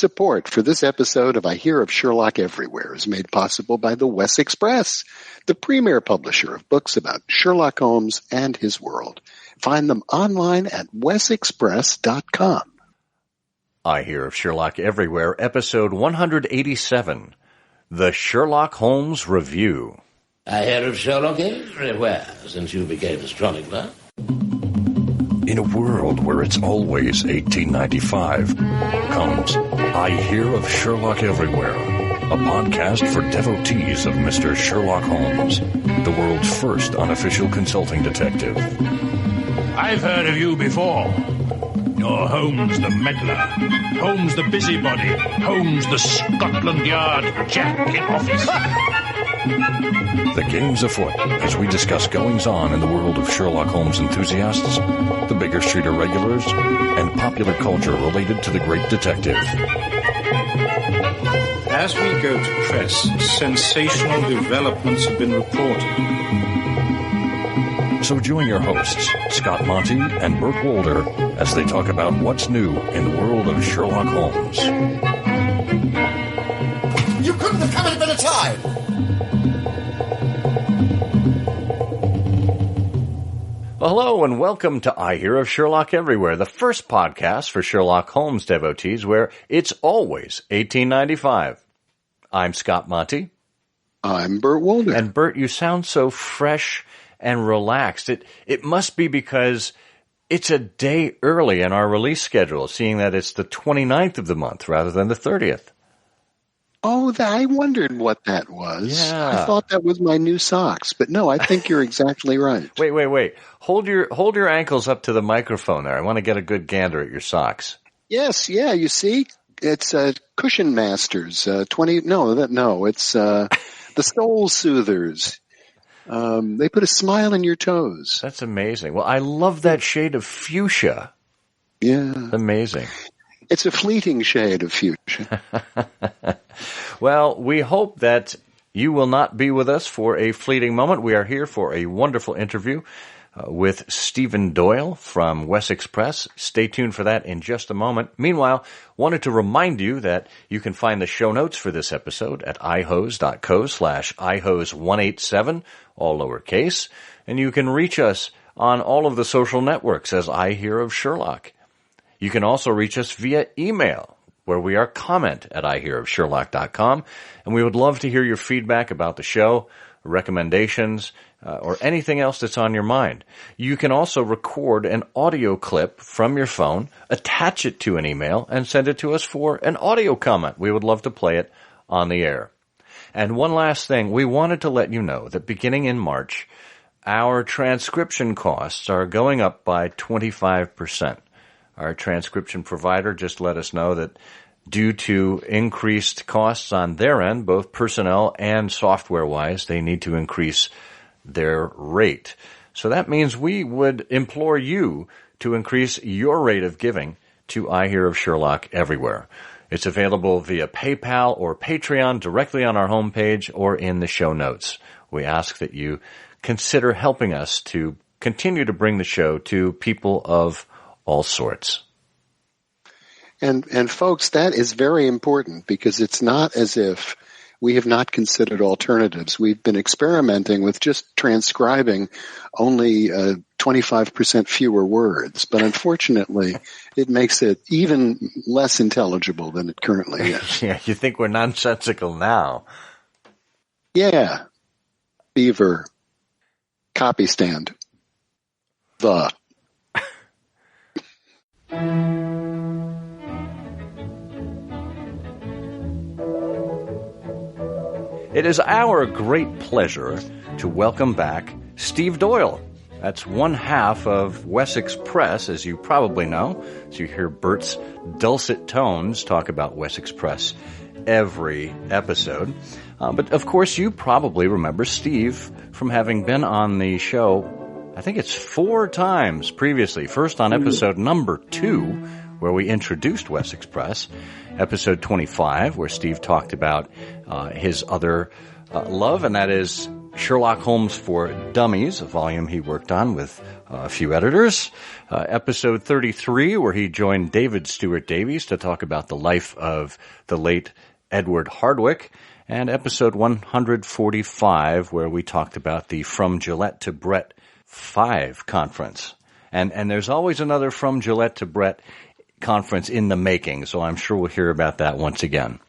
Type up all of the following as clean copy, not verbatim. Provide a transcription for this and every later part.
support for this episode of I Hear of Sherlock Everywhere is made possible by the Wessex Press, the premier publisher of books about Sherlock Holmes and his world. Find them online at wessexpress.com. I Hear of Sherlock Everywhere, episode 187, The Sherlock Holmes Review. I hear of Sherlock everywhere since you became a chronicler. In a world where it's always 1895, comes I Hear of Sherlock Everywhere, a podcast for devotees of Mr. Sherlock Holmes, the world's first unofficial consulting detective. I've heard of you before. You're Holmes the meddler, Holmes the busybody, Holmes the Scotland Yard Jack in office. The game's afoot as we discuss goings-on in the world of Sherlock Holmes enthusiasts, the Baker Street irregulars, and popular culture related to the great detective. As we go to press, sensational developments have been reported. So join your hosts, Scott Monty and Burt Wolder, as they talk about what's new in the world of Sherlock Holmes. You couldn't have come at a better time! Well, hello and welcome to I Hear of Sherlock Everywhere, the first podcast for Sherlock Holmes devotees where it's always 1895. I'm Scott Monty. I'm Burt Wolder. And Burt, you sound so fresh and relaxed. It must be because it's a day early in our release schedule, seeing that it's the 29th of the month rather than the 30th. Oh, I wondered what that was. Yeah. I thought that was my new socks, but no, I think you're exactly right. Wait. Hold your ankles up to the microphone there. I want to get a good gander at your socks. Yes, yeah, you see? It's Cushion Masters, it's the Soul Soothers. They put a smile in your toes. That's amazing. Well, I love that shade of fuchsia. Yeah. Amazing. It's a fleeting shade of fuchsia. Well, we hope that you will not be with us for a fleeting moment. We are here for a wonderful interview with Steven Doyle from Wessex Press. Stay tuned for that in just a moment. Meanwhile, wanted to remind you that you can find the show notes for this episode at ihose.co/ihose187, all lowercase, and you can reach us on all of the social networks as I Hear of Sherlock. You can also reach us via email, where we are comment at ihearofsherlock.com, and we would love to hear your feedback about the show, recommendations, or anything else that's on your mind. You can also record an audio clip from your phone, attach it to an email, and send it to us for an audio comment. We would love to play it on the air. And one last thing, we wanted to let you know that beginning in March, our transcription costs are going up by 25%. Our transcription provider just let us know that due to increased costs on their end, both personnel and software-wise, they need to increase their rate. So that means we would implore you to increase your rate of giving to I Hear of Sherlock Everywhere. It's available via PayPal or Patreon directly on our homepage or in the show notes. We ask that you consider helping us to continue to bring the show to people of all sorts. And folks, that is very important because it's not as if we have not considered alternatives. We've been experimenting with just transcribing only 25% fewer words, but unfortunately it makes it even less intelligible than it currently is. Yeah, you think we're nonsensical now. Yeah. Beaver. Copy stand. The. It is our great pleasure to welcome back Steve Doyle. That's one half of Wessex Press, as you probably know. So you hear Bert's dulcet tones talk about Wessex Press every episode. But of course, you probably remember Steve from having been on the show, I think it's 4 times previously. First on episode number 2, where we introduced Wessex Press. Episode 25, where Steve talked about his other love, and that is Sherlock Holmes for Dummies, a volume he worked on with a few editors. Episode 33, where he joined David Stewart Davies to talk about the life of the late Edward Hardwicke. And episode 145, where we talked about the From Gillette to Brett 5 conference. And there's always another From Gillette to Brett conference in the making, so I'm sure we'll hear about that once again.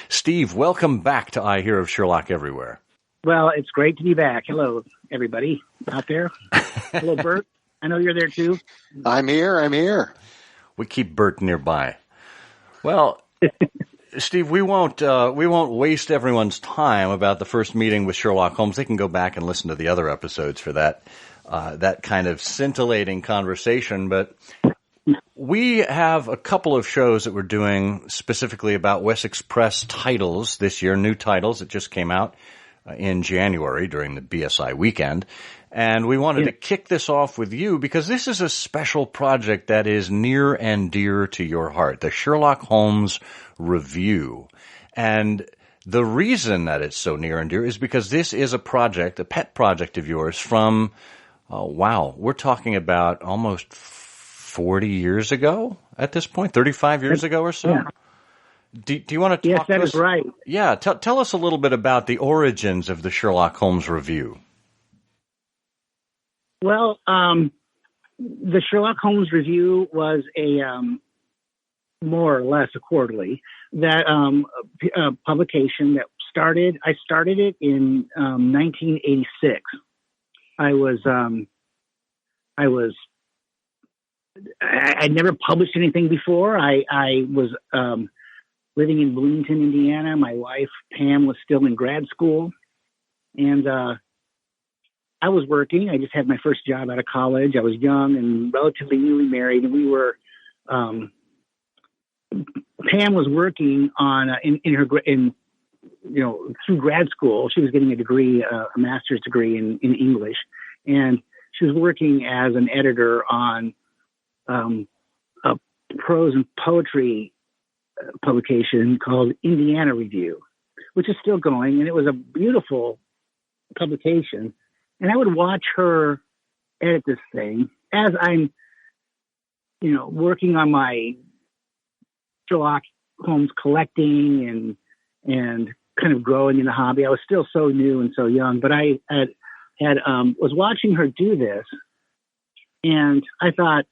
Steve, welcome back to I Hear of Sherlock Everywhere. Well, it's great to be back. Hello, everybody out there. Hello, Bert. I know you're there, too. I'm here. We keep Bert nearby. Well, Steve, we won't waste everyone's time about the first meeting with Sherlock Holmes. They can go back and listen to the other episodes for that kind of scintillating conversation. But we have a couple of shows that we're doing specifically about Wessex Press titles this year, new titles that just came out in January during the BSI weekend. And we wanted to kick this off with you because this is a special project that is near and dear to your heart, the Sherlock Holmes Review. And the reason that it's so near and dear is because this is a project, a pet project of yours from, we're talking about almost 40 years ago at this point, 35 years ago or so? Yeah. Do you want to talk to us? Yes, that is right. Yeah, tell us a little bit about the origins of the Sherlock Holmes Review. Well, the Sherlock Holmes Review was a more or less a quarterly that publication that I started it in 1986. I'd never published anything before. I was living in Bloomington, Indiana. My wife, Pam, was still in grad school. And I was working. I just had my first job out of college. I was young and relatively newly married. And we were, Pam was working on, through grad school. She was getting a degree, a master's degree in English. And she was working as an editor on a prose and poetry publication called Indiana Review, which is still going, and it was a beautiful publication. And I would watch her edit this thing as I'm, working on my Sherlock Holmes collecting and kind of growing in the hobby. I was still so new and so young, but I was watching her do this, and I thought,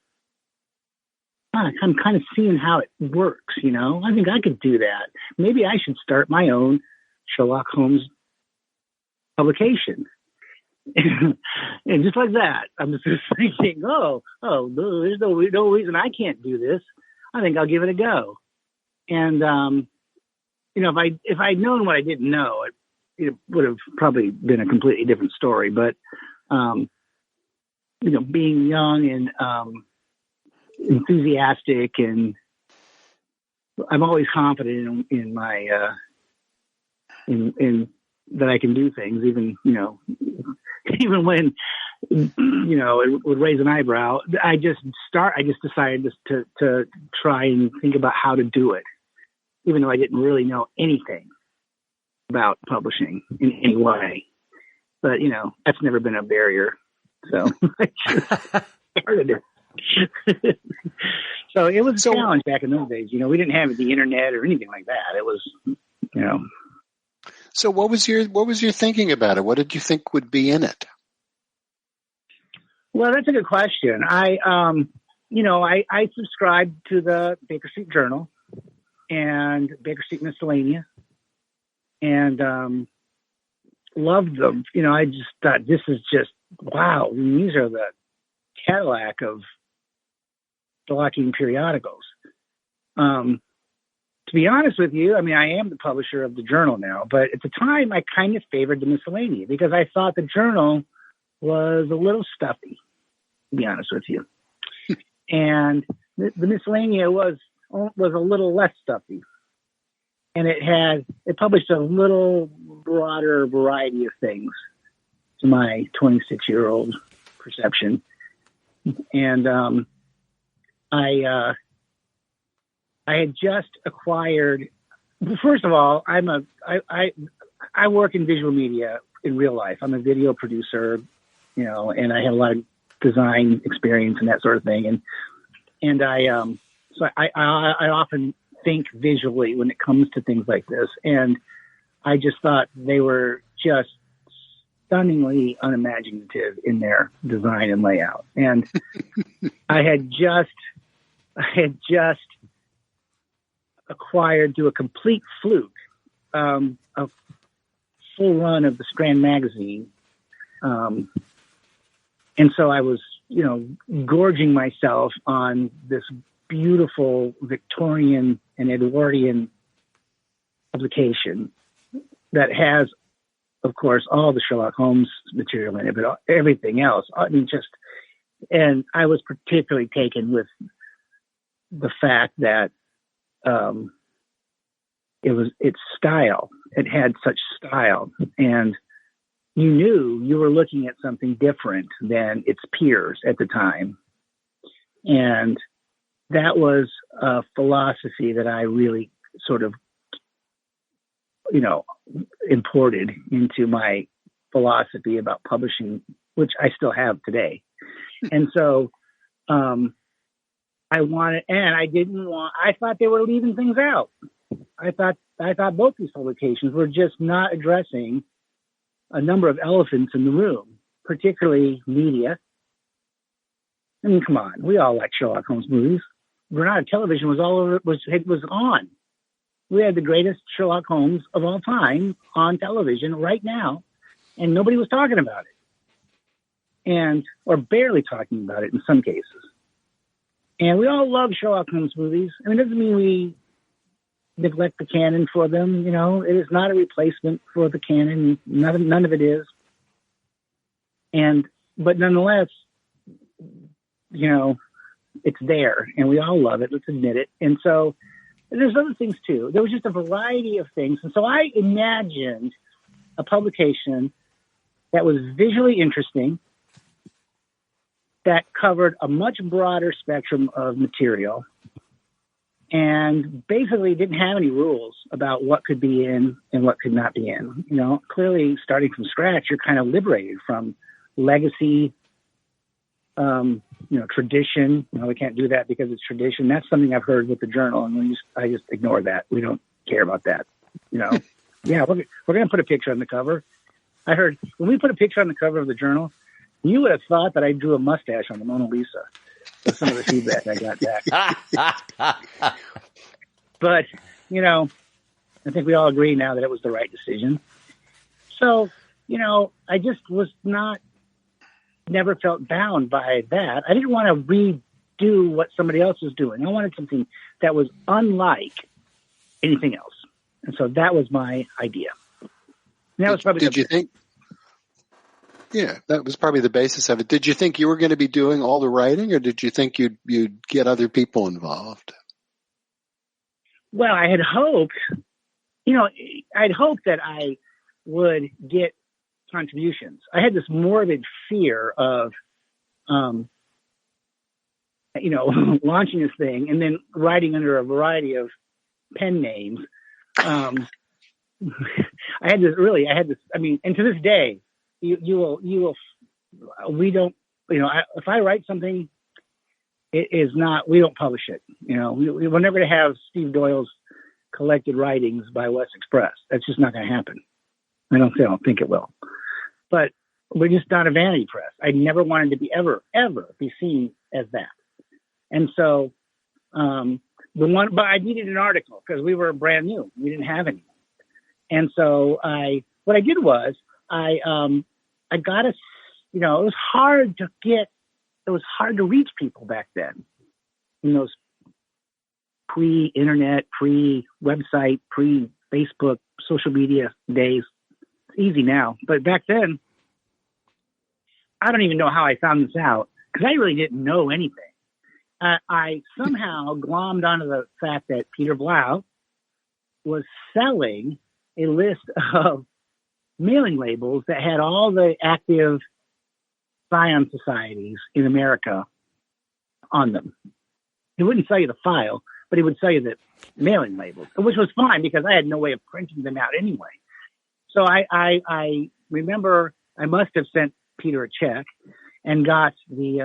I'm kind of seeing how it works, I think I could do that. Maybe I should start my own Sherlock Holmes publication. And just like that, I'm just thinking, there's no reason I can't do this. I think I'll give it a go. And, if I'd known what I didn't know, it would have probably been a completely different story. But, being young and, enthusiastic, and I'm always confident in my in that I can do things, even when it would raise an eyebrow. I just decided to try and think about how to do it, even though I didn't really know anything about publishing in any way. But that's never been a barrier, so I just started it. So it was a challenge back in those days. We didn't have the internet or anything like that. It was, So what was your thinking about it? What did you think would be in it? Well, that's a good question. I subscribed to the Baker Street Journal and Baker Street Miscellanea, and loved them. I just thought, this is just wow. These are the Cadillac of Sherlockian periodicals. To be honest with you, I am the publisher of the Journal now, but at the time I kind of favored the Miscellanea because I thought the Journal was a little stuffy, to be honest with you. And the Miscellanea was a little less stuffy. And it published a little broader variety of things to my 26-year-old perception. And I had just acquired. First of all, I work in visual media in real life. I'm a video producer, you know, and I have a lot of design experience and that sort of thing. And I often think visually when it comes to things like this. And I just thought they were just stunningly unimaginative in their design and layout. And I had just acquired, through a complete fluke, a full run of the Strand magazine. And so I was, you know, gorging myself on this beautiful Victorian and Edwardian publication that has, of course, all the Sherlock Holmes material in it, but everything else. I mean, and I was particularly taken with the fact that its style. It had such style, and you knew you were looking at something different than its peers at the time. And that was a philosophy that I really sort of, you know, imported into my philosophy about publishing, which I still have today. And so I thought they were leaving things out. I thought both these publications were just not addressing a number of elephants in the room, particularly media. I mean, come on, we all like Sherlock Holmes movies. Granada television was all over. It was on. We had the greatest Sherlock Holmes of all time on television right now, and nobody was talking about it, or barely talking about it in some cases. And we all love Sherlock Holmes movies. I mean, it doesn't mean we neglect the canon for them. You know, it is not a replacement for the canon. None of it is. But nonetheless, you know, it's there and we all love it. Let's admit it. And so there's other things too. There was just a variety of things. And so I imagined a publication that was visually interesting, that covered a much broader spectrum of material, and basically didn't have any rules about what could be in and what could not be in. You know, clearly starting from scratch, you're kind of liberated from legacy, tradition. You know, we can't do that because it's tradition. That's something I've heard with the journal, and I just ignore that. We don't care about that. You know, yeah, we're going to put a picture on the cover. I heard when we put a picture on the cover of the journal, you would have thought that I drew a mustache on the Mona Lisa. That's some of the feedback I got back. But, you know, I think we all agree now that it was the right decision. So, you know, I just never felt bound by that. I didn't want to redo what somebody else was doing. I wanted something that was unlike anything else. And so that was my idea. And that was probably Did you think? Yeah, that was probably the basis of it. Did you think you were going to be doing all the writing, or did you think you'd get other people involved? Well, I had hoped, that I would get contributions. I had this morbid fear of, launching this thing and then writing under a variety of pen names. And to this day, if I write something, it is not, we don't publish it. You know, we're never going to have Steve Doyle's collected writings by Wessex Press. That's just not going to happen. I don't think it will. But we're just not a vanity press. I never wanted to be ever be seen as that. And so, but I needed an article because we were brand new. We didn't have any. And so what I did was I got it was hard to reach people back then in those pre-internet, pre-website, pre-Facebook, social media days. It's easy now. But back then, I don't even know how I found this out because I really didn't know anything. I somehow glommed onto the fact that Peter Blau was selling a list of mailing labels that had all the active scion societies in America on them. He wouldn't sell you the file, but he would sell you the mailing labels, which was fine because I had no way of printing them out anyway. So I remember I must have sent Peter a check and got these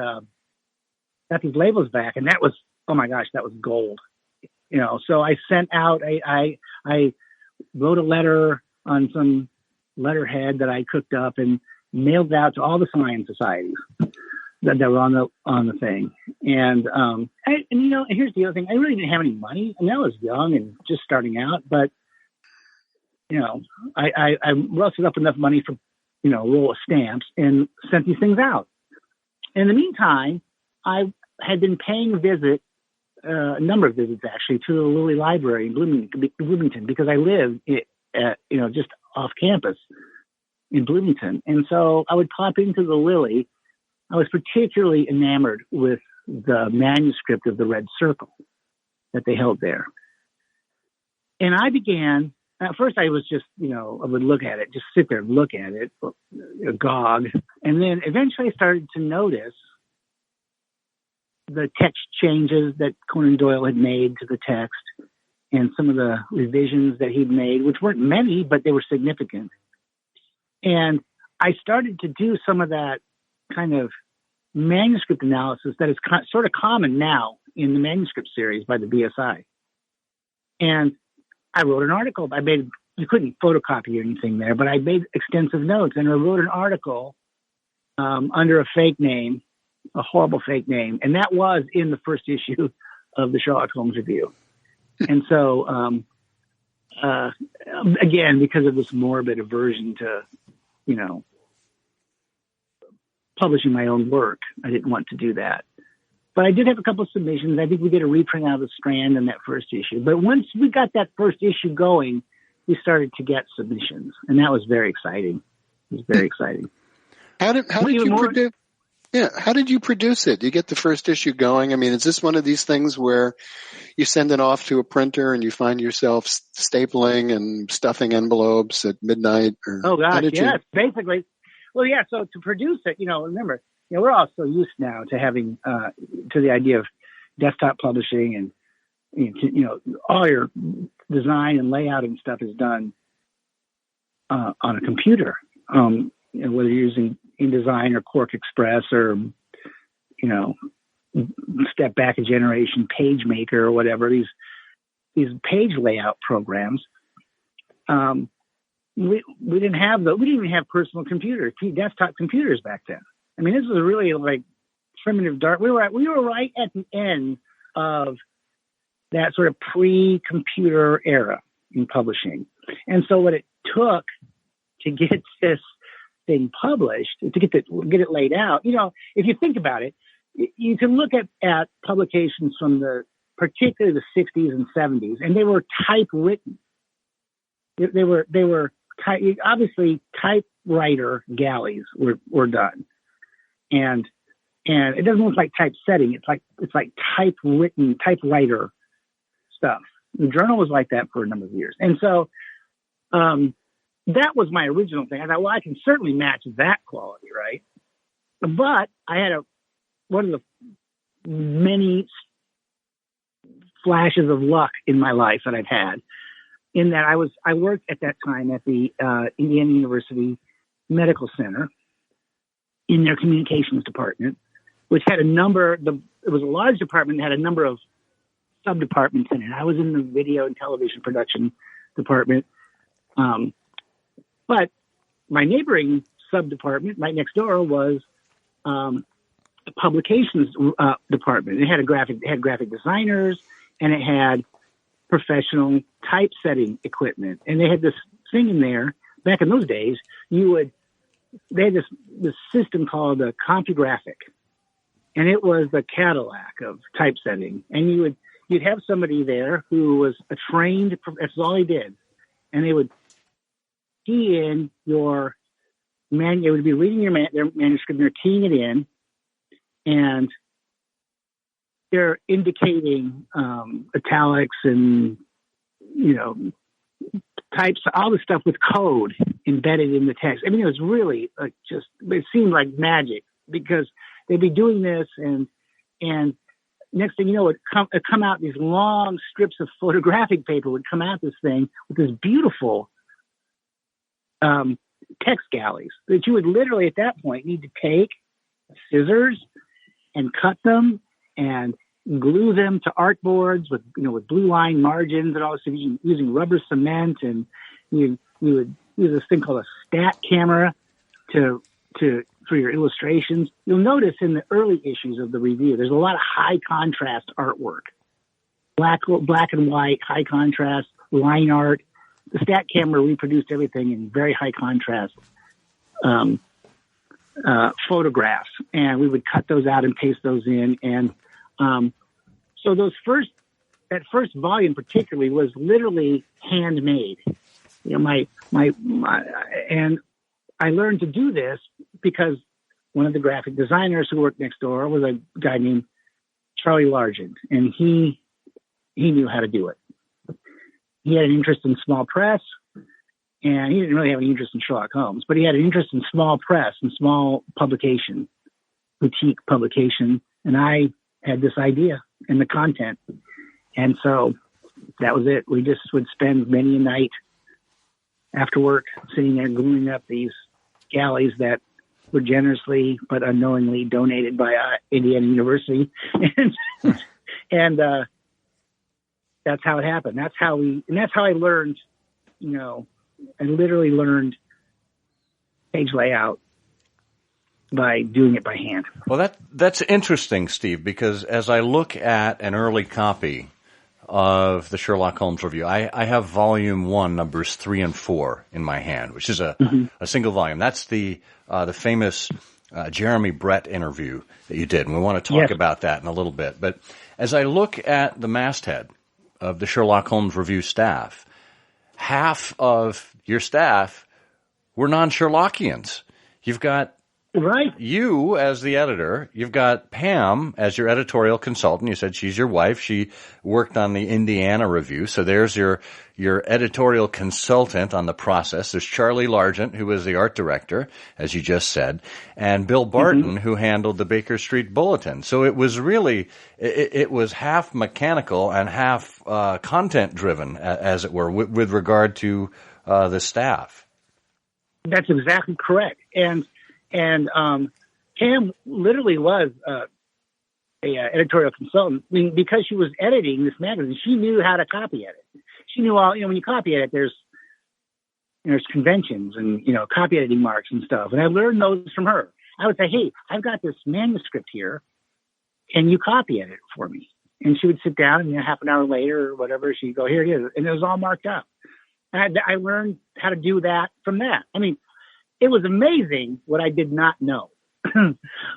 labels back, and that was, oh my gosh, that was gold. So I sent out, I wrote a letter on some letterhead that I cooked up and mailed it out to all the science societies that were on the thing. And here's the other thing. I really didn't have any money. I mean, I was young and just starting out, but I rustled up enough money for, a roll of stamps and sent these things out. In the meantime, I had been paying a number of visits actually, to the Lilly Library in Bloomington, because I live, just off campus in Bloomington. And so I would pop into the Lilly. I was particularly enamored with the manuscript of the Red Circle that they held there. And I began, at first I was just, I would look at it, just sit there and look at it, agog. And then eventually I started to notice the text changes that Conan Doyle had made to the text and some of the revisions that he'd made, which weren't many, but they were significant. And I started to do some of that kind of manuscript analysis that is sort of common now in the manuscript series by the BSI. And I wrote an article. You couldn't photocopy or anything there, but I made extensive notes, and I wrote an article under a fake name, a horrible fake name. And that was in the first issue of the Sherlock Holmes Review. And so, again, because of this morbid aversion to, publishing my own work, I didn't want to do that. But I did have a couple of submissions. I think we did a reprint out of the Strand in that first issue. But once we got that first issue going, we started to get submissions. And that was very exciting. It was very exciting. How did you produce it? Do you get the first issue going? I mean, is this one of these things where you send it off to a printer and you find yourself stapling and stuffing envelopes at midnight? Oh, gosh, yes, basically. Well, yeah, so to produce it, remember, we're all so used now to having, to the idea of desktop publishing and, all your design and layout and stuff is done on a computer, whether you're using InDesign or Quark Express or, Step Back a Generation, PageMaker or whatever, these page layout programs. We didn't have we didn't even have personal computers, desktop computers back then. I mean, this was really like primitive dark. We were right at the end of that sort of pre-computer era in publishing. And so what it took to get this thing published, to get it laid out, if you think about it, you can look at publications from particularly the 60s and 70s, and they were typewritten. They were obviously typewriter galleys were done, and it doesn't look like typesetting. It's like typewriter stuff. The journal was like that for a number of years, and so that was my original thing. I thought, well, I can certainly match that quality, right? But I had one of the many flashes of luck in my life that I've had, in that I worked at that time at the Indiana University Medical Center in their communications department, which had it was a large department that had a number of sub-departments in it. I was in the video and television production department. But my neighboring sub-department right next door was the publications department. It had graphic designers, and it had professional typesetting equipment. And they had this thing in there back in those days. They had this system called a CompuGraphic, and it was the Cadillac of typesetting. And you'd have somebody there who was a trained, that's all he did. And they would key in your they would be reading their manuscript, they're keying it in, and they're indicating italics and, types, all the stuff with code embedded in the text. I mean, it was really it seemed like magic, because they'd be doing this, and next thing you know, it'd come out, these long strips of photographic paper would come out this thing with this beautiful text galleys that you would literally at that point need to take scissors and cut them and glue them to artboards with blue line margins, and also using rubber cement, and you would use this thing called a stat camera for your illustrations. You'll notice in the early issues of the review, there's a lot of high contrast artwork, black and white, high contrast line art. The stat camera reproduced everything in very high contrast photographs, and we would cut those out and paste those in. And so that first volume particularly was literally handmade. My and I learned to do this because one of the graphic designers who worked next door was a guy named Charlie Largent, and he knew how to do it. He had an interest in small press, and he didn't really have any interest in Sherlock Holmes, but he had an interest in small press and small publication, boutique publication. And I had this idea and the content. And so that was it. We just would spend many a night after work sitting there gluing up these galleys that were generously but unknowingly donated by Indiana University. and that's how it happened. That's how I learned, I literally learned page layout by doing it by hand. Well, that's interesting, Steve, because as I look at an early copy of the Sherlock Holmes Review, I have volume 1, numbers 3 and 4 in my hand, which is a single volume. That's the famous Jeremy Brett interview that you did, and we want to talk about that in a little bit. But as I look at the masthead of the Sherlock Holmes Review staff, half of your staff were non-Sherlockians. You've got you as the editor. You've got Pam as your editorial consultant. You said she's your wife. She worked on the Indiana Review. So there's your editorial consultant on the process. There's Charlie Largent, who was the art director, as you just said, and Bill Barton, who handled the Baker Street Bulletin. So it was really, it was half mechanical and half content driven, as it were, with regard to the staff. That's exactly correct. And Pam literally was a editorial consultant. I mean, because she was editing this magazine, she knew how to copy edit. She knew all, when you copy edit, there's conventions and, copy editing marks and stuff. And I learned those from her. I would say, hey, I've got this manuscript here. Can you copy edit it for me? And she would sit down and half an hour later or whatever, she'd go, here it is. And it was all marked up. And I learned how to do that from that. I mean, it was amazing what I did not know,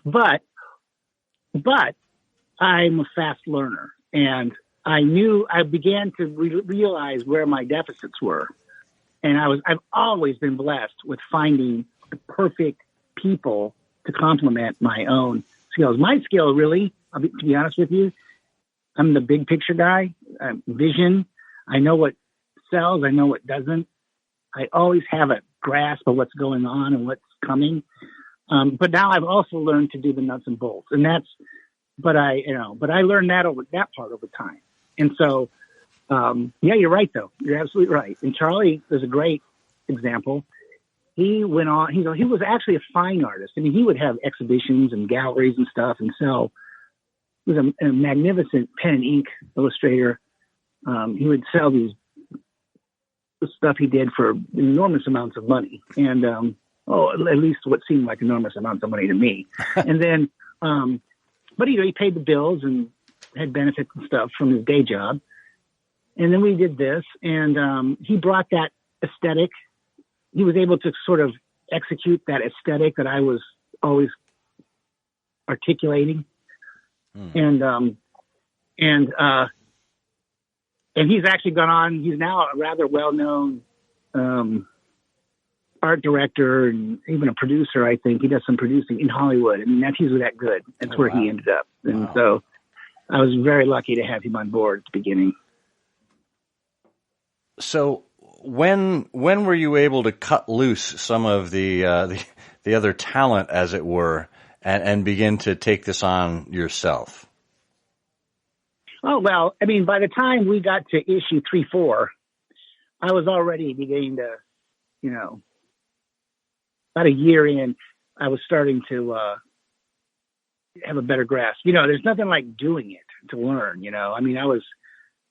but I'm a fast learner, and I began to realize where my deficits were. And I've always been blessed with finding the perfect people to complement my own skills. My skill really, to be honest with you, I'm the big picture guy, vision. I know what sells. I know what doesn't. I always have a grasp of what's going on and what's coming. But now I've also learned to do the nuts and bolts, and but I learned that part over time. And so, you're right though. You're absolutely right. And Charlie is a great example. He went on, he was actually a fine artist. I mean, he would have exhibitions and galleries and stuff and sell. He was a magnificent pen and ink illustrator. He would sell these stuff he did for enormous amounts of money, and at least what seemed like enormous amounts of money to me. And then, but he paid the bills and had benefits and stuff from his day job. And then we did this, and he brought that aesthetic. He was able to sort of execute that aesthetic that I was always articulating, and he's actually gone on. He's now a rather well-known art director and even a producer, I think. He does some producing in Hollywood. I mean, he's that good. That's where he ended up. And so I was very lucky to have him on board at the beginning. So when were you able to cut loose some of the other talent, as it were, and begin to take this on yourself? Oh, well, I mean, by the time we got to issue 3-4, I was already beginning to, about a year in, I was starting to have a better grasp. There's nothing like doing it to learn. I mean,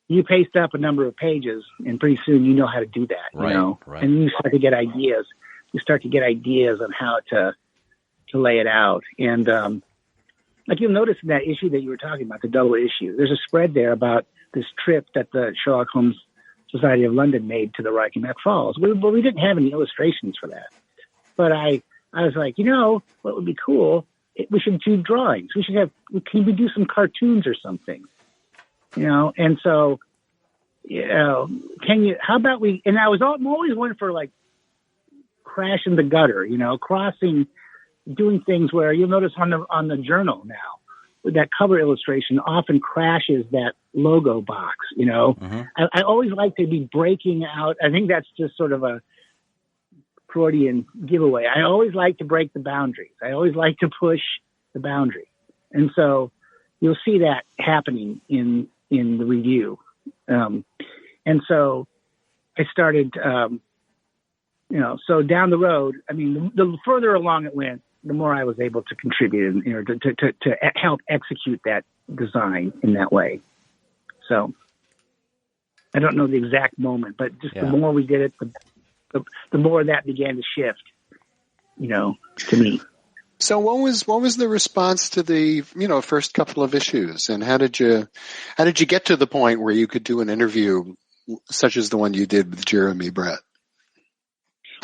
you paste up a number of pages, and pretty soon you know how to do that. Right. And you start to get ideas. You start to get ideas on how to lay it out. And like you'll notice in that issue that you were talking about, the double issue, there's a spread there about this trip that the Sherlock Holmes Society of London made to the Reichenbach Falls. We didn't have any illustrations for that. But I was like, what would be cool? We should do drawings. Can we do some cartoons or something? And so, how about we, and I'm always one for like crashing the gutter, crossing, doing things where you'll notice on the journal now, that cover illustration often crashes that logo box, Mm-hmm. I always like to be breaking out. I think that's just sort of a Freudian giveaway. I always like to break the boundaries. I always like to push the boundary. And so you'll see that happening in the review. And so I started, so down the road, I mean, the further along it went, the more I was able to contribute and to help execute that design in that way. So I don't know the exact moment, but just the more we did it, the more that began to shift, to me. So what was the response to the first couple of issues, and how did you get to the point where you could do an interview such as the one you did with Jeremy Brett?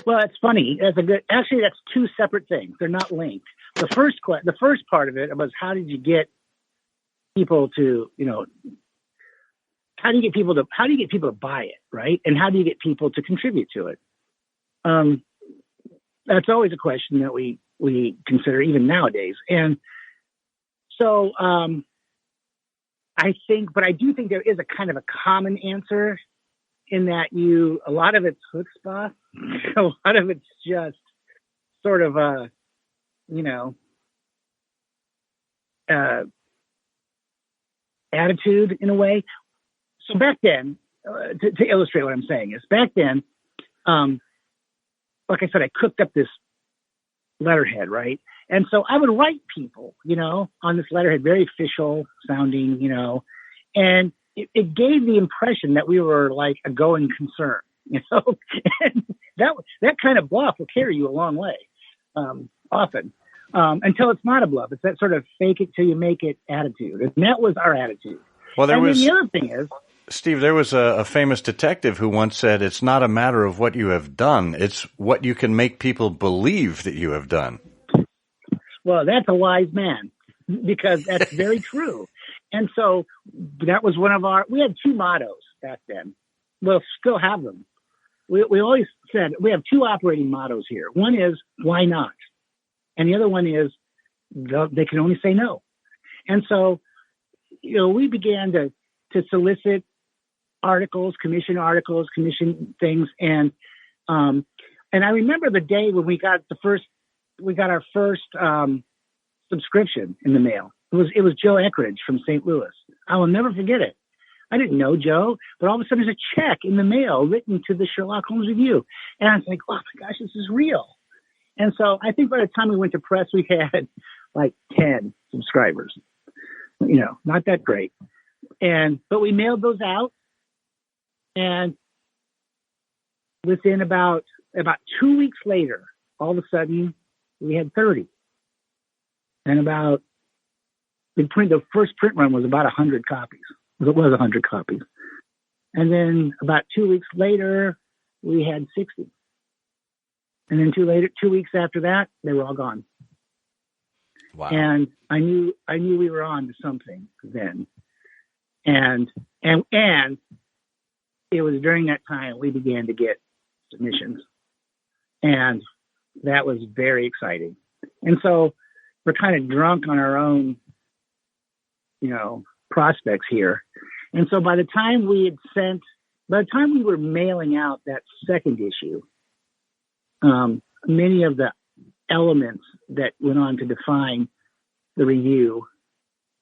Well, it's funny. Actually, that's two separate things. They're not linked. The first part of it was how did you get people to how do you get people to buy it, right? And how do you get people to contribute to it? That's always a question that we consider even nowadays. And so I do think there is a kind of a common answer in that a lot of it's chutzpah, a lot of it's just sort of attitude in a way. So back then, to illustrate what I'm saying is back then, like I said, I cooked up this letterhead, right? And so I would write people, on this letterhead, very official sounding, and it gave the impression that we were like a going concern, and that kind of bluff will carry you a long way, often, until it's not a bluff. It's that sort of fake it till you make it attitude. And that was our attitude. Well, the other thing is, Steve, there was a famous detective who once said, it's not a matter of what you have done, it's what you can make people believe that you have done. Well, that's a wise man, because that's very true. And so that was we had two mottos back then. We'll still have them. We always said we have two operating mottos here. One is, why not? And the other one is, they can only say no. And so, we began to solicit articles, commission things. And I remember the day when we got our first subscription in the mail. It was Joe Eckridge from St. Louis. I will never forget it. I didn't know Joe, but all of a sudden there's a check in the mail written to the Sherlock Holmes Review. And I was like, oh my gosh, this is real. And so I think by the time we went to press, we had like 10 subscribers, not that great. But we mailed those out. And within about 2 weeks later, all of a sudden we had 30. And the first print run was about 100 copies. It was 100 copies. And then about 2 weeks later, we had 60. And then 2 weeks after that, they were all gone. Wow. And I knew we were on to something then. And it was during that time we began to get submissions. And that was very exciting. And so we're kind of drunk on our own, prospects here. And so by the time we were mailing out that second issue, many of the elements that went on to define the review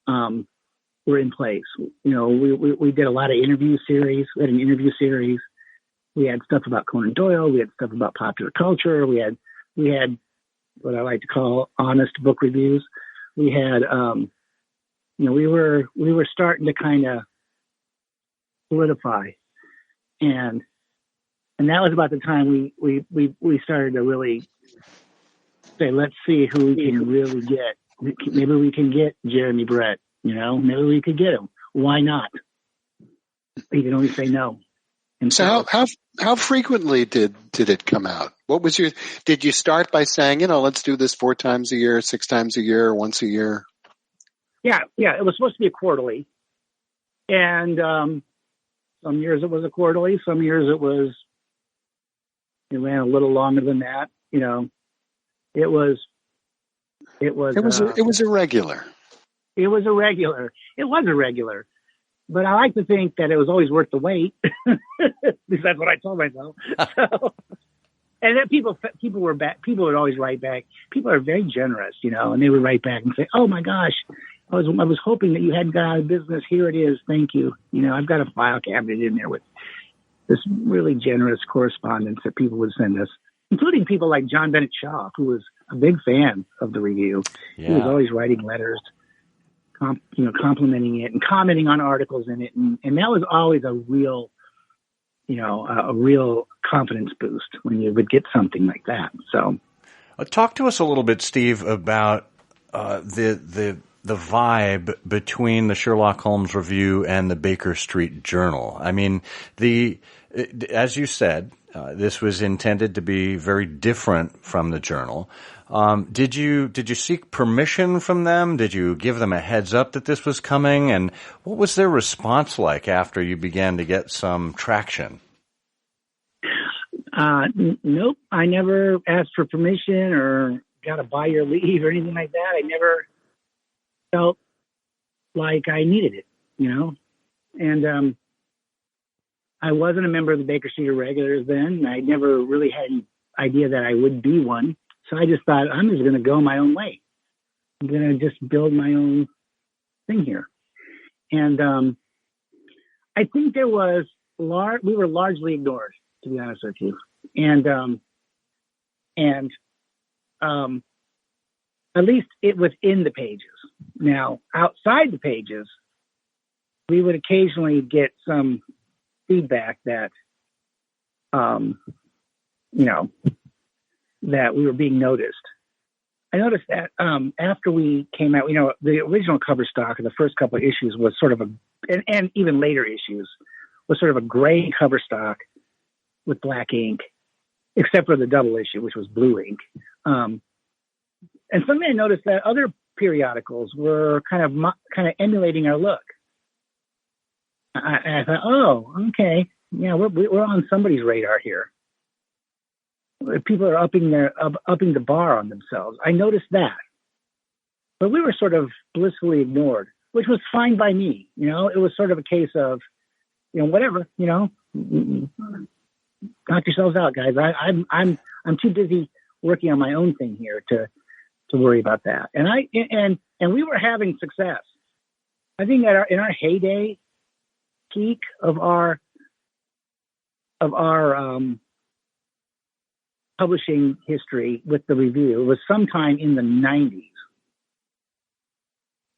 were in place. We did a lot of interview series. We had an interview series. We had stuff about Conan Doyle. We had stuff about popular culture. We had what I like to call honest book reviews. We had, we were starting to kind of solidify, and that was about the time we started to really say, let's see who we can really get. Maybe we can get Jeremy Brett. Maybe we could get him. Why not? He can only say no. And so how frequently did it come out? What was did you start by saying, let's do this 4 times a year, 6 times a year, once a year? Yeah. It was supposed to be a quarterly. And some years it was a quarterly. Some years it ran a little longer than that. It was irregular. It was irregular. But I like to think that it was always worth the wait. Because that's what I told myself. So, and then people would always write back. People are very generous, and they would write back and say, "Oh my gosh, I was hoping that you hadn't got out of business. Here it is. Thank you. I've got a file cabinet in there with this really generous correspondence that people would send us, including people like John Bennett Shaw, who was a big fan of the review. Yeah. He was always writing letters, complimenting it and commenting on articles in it. And that was always a real confidence boost when you would get something like that. So talk to us a little bit, Steve, about the vibe between the Sherlock Holmes Review and the Baker Street Journal. I mean, as you said, this was intended to be very different from the Journal. Did you seek permission from them? Did you give them a heads up that this was coming? And what was their response like after you began to get some traction? Nope. I never asked for permission or got to buy your leave or anything like that. I never felt like I needed it, and I wasn't a member of the Baker Street Irregulars then. I never really had any idea that I would be one. So I just thought, I'm just going to go my own way. I'm going to just build my own thing here. And I think we were largely ignored, to be honest with you. And at least it was in the pages. Now, outside the pages, we would occasionally get some feedback that, that we were being noticed. I noticed that after we came out, the original cover stock of the first couple of issues was sort of and even later issues was sort of a gray cover stock with black ink, except for the double issue, which was blue ink. And suddenly I noticed that other periodicals were kind of emulating our look. I thought, oh, okay, yeah, we're on somebody's radar here. People are upping the bar on themselves. I noticed that, but we were sort of blissfully ignored, which was fine by me. It was sort of a case of, whatever. Knock yourselves out, guys. I'm too busy working on my own thing here to worry about that. And we were having success. I think in our heyday, peak of our publishing history with the review was sometime in the 90s.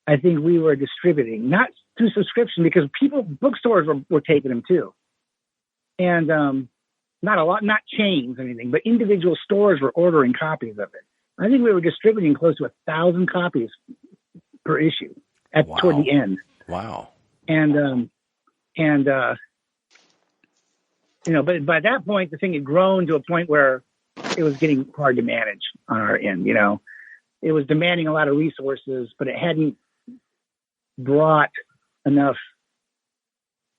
I think we were distributing, not through subscription, because bookstores were taking them too. And not chains or anything, but individual stores were ordering copies of it. I think we were distributing close to 1,000 copies per issue toward the end. Wow. But by that point, the thing had grown to a point where it was getting hard to manage on our end. It was demanding a lot of resources, but it hadn't brought enough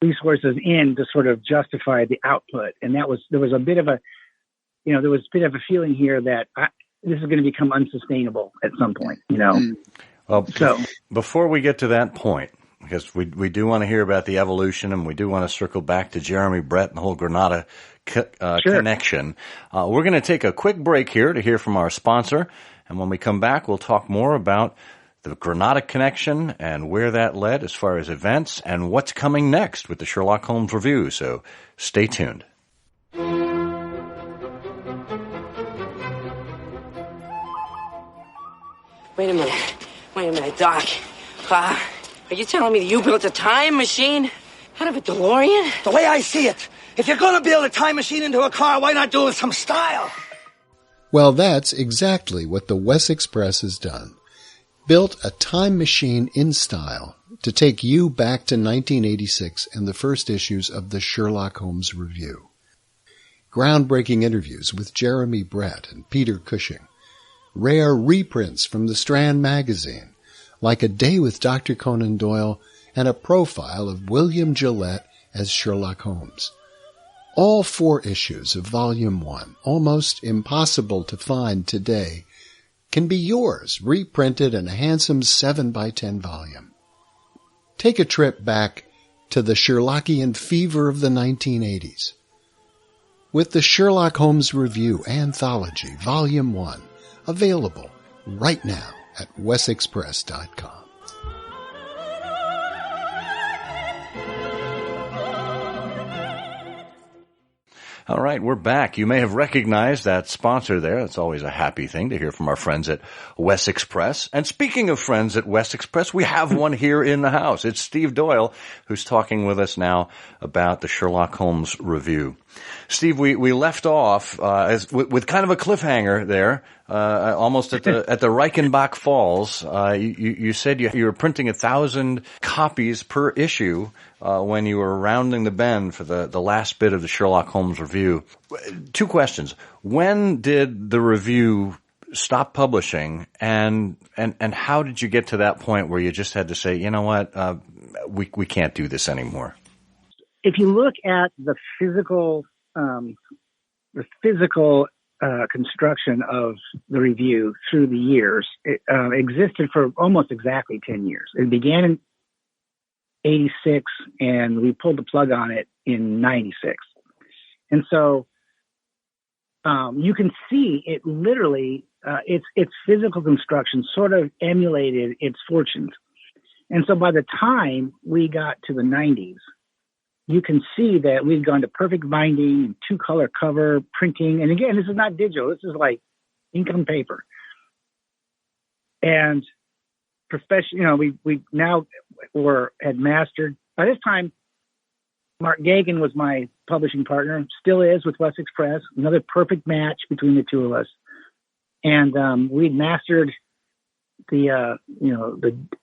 resources in to sort of justify the output. And there was a bit of a feeling here that this is going to become unsustainable at some point, Well, so before we get to that point, because we do want to hear about the evolution, and we do want to circle back to Jeremy Brett and the whole Granada connection. We're going to take a quick break here to hear from our sponsor, and when we come back, we'll talk more about the Granada connection and where that led as far as events and what's coming next with the Sherlock Holmes Review. So stay tuned. Wait a minute, Doc. Are you telling me that you built a time machine out of a DeLorean? The way I see it, if you're going to build a time machine into a car, why not do it with some style? Well, that's exactly what the Wessex Press has done. Built a time machine in style to take you back to 1986 and the first issues of the Sherlock Holmes Review. Groundbreaking interviews with Jeremy Brett and Peter Cushing. Rare reprints from the Strand magazine, like A Day with Dr. Conan Doyle and a profile of William Gillette as Sherlock Holmes. All 4 issues of Volume 1, almost impossible to find today, can be yours, reprinted in a handsome 7x10 volume. Take a trip back to the Sherlockian fever of the 1980s. With the Sherlock Holmes Review Anthology, Volume 1, available right now at wessexpress.com. All right, we're back. You may have recognized that sponsor there. It's always a happy thing to hear from our friends at Wessex Press. And speaking of friends at Wessex Press, we have one here in the house. It's Steve Doyle, who's talking with us now about the Sherlock Holmes Review. Steve, we left off with kind of a cliffhanger there, almost at the Reichenbach Falls. You said you were printing 1,000 copies per issue when you were rounding the bend for the last bit of the Sherlock Holmes Review. 2 questions. When did the review stop publishing, and how did you get to that point where you just had to say, you know what, we can't do this anymore? If you look at the physical construction of the review through the years, it existed for almost exactly 10 years. It began in 86, and we pulled the plug on it in 96. And so you can see it literally, its physical construction sort of emulated its fortunes. And so by the time we got to the 90s, you can see that we've gone to perfect binding, 2-color cover, printing. And again, this is not digital. This is like ink on paper. And we now had mastered. By this time, Mark Gagan was my publishing partner, still is with Wessex Press, another perfect match between the two of us. And we'd mastered the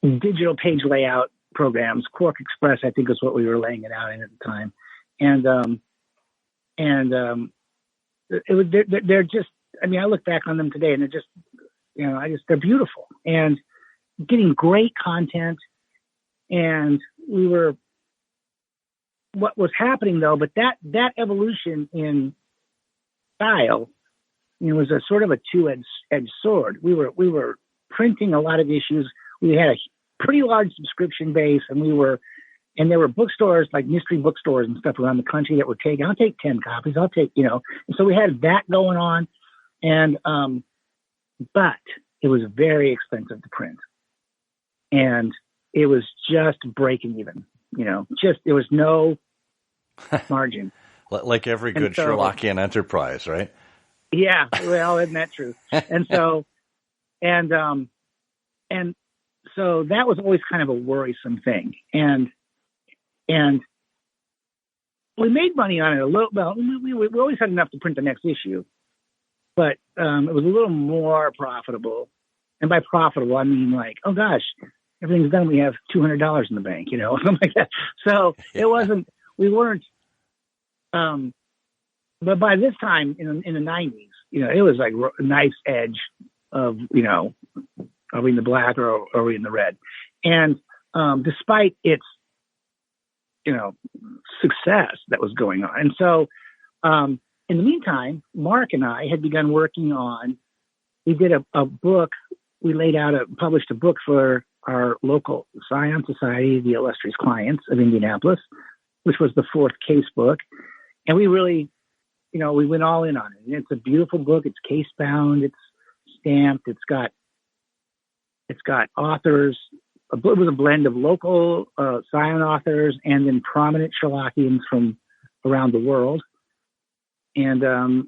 digital page layout programs. Quark Express, I think, is what we were laying it out in at the time. It was, they're just, I mean, I look back on them today and they're just, they're beautiful and getting great content. And what was happening though, but that evolution in style, was a sort of a two-edged sword. We were printing a lot of issues. We had a pretty large subscription base, and there were bookstores, like mystery bookstores and stuff around the country that were taking, I'll take 10 copies. I'll take, and so we had that going on. And, but it was very expensive to print, and it was just breaking even, there was no margin. Like every good Sherlockian enterprise, right? Yeah. Well, isn't that true? And so, so that was always kind of a worrisome thing. And we made money on it a little. Well, we always had enough to print the next issue, but it was a little more profitable. And by profitable, I mean like, oh gosh, everything's done. We have $200 in the bank, something like that. So it wasn't. We weren't. But by this time in the 90s, it was like a nice edge of, are we in the black or are we in the red? And despite its, success that was going on. And so in the meantime, Mark and I had begun working on, we did a book, we published a book for our local Scion Society, the Illustrious Clients of Indianapolis, which was the 4th case book. And we really, we went all in on it. And it's a beautiful book. It's case bound. It's stamped. It's got authors. It was a blend of local Scion authors and then prominent Sherlockians from around the world. And to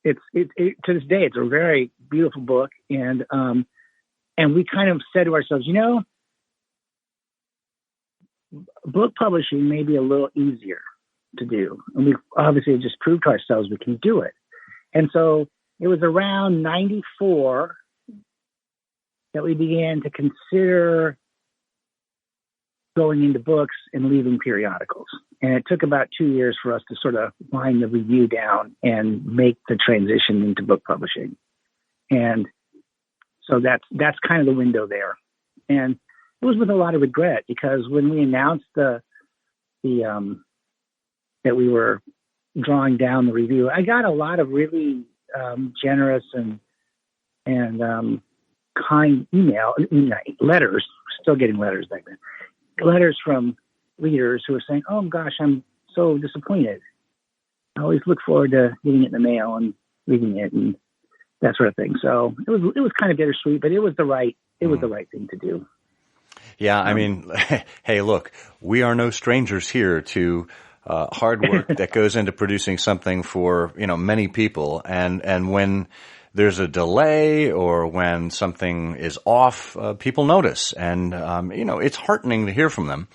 this day, it's a very beautiful book. And And we kind of said to ourselves, book publishing may be a little easier to do. And we obviously just proved to ourselves we can do it. And so it was around 94 that we began to consider going into books and leaving periodicals. And it took about 2 years for us to sort of wind the review down and make the transition into book publishing. And so that's kind of the window there. And it was with a lot of regret, because when we announced that we were drawing down the review, I got a lot of really generous and kind letters, still getting letters back then, letters from readers who were saying, "Oh gosh, I'm so disappointed. I always look forward to getting it in the mail and reading it," and that sort of thing. So it was kind of bittersweet, but it was the right thing to do. Yeah, I mean, hey, look, we are no strangers here to hard work that goes into producing something for, many people. And when there's a delay or when something is off, people notice. And, it's heartening to hear from them.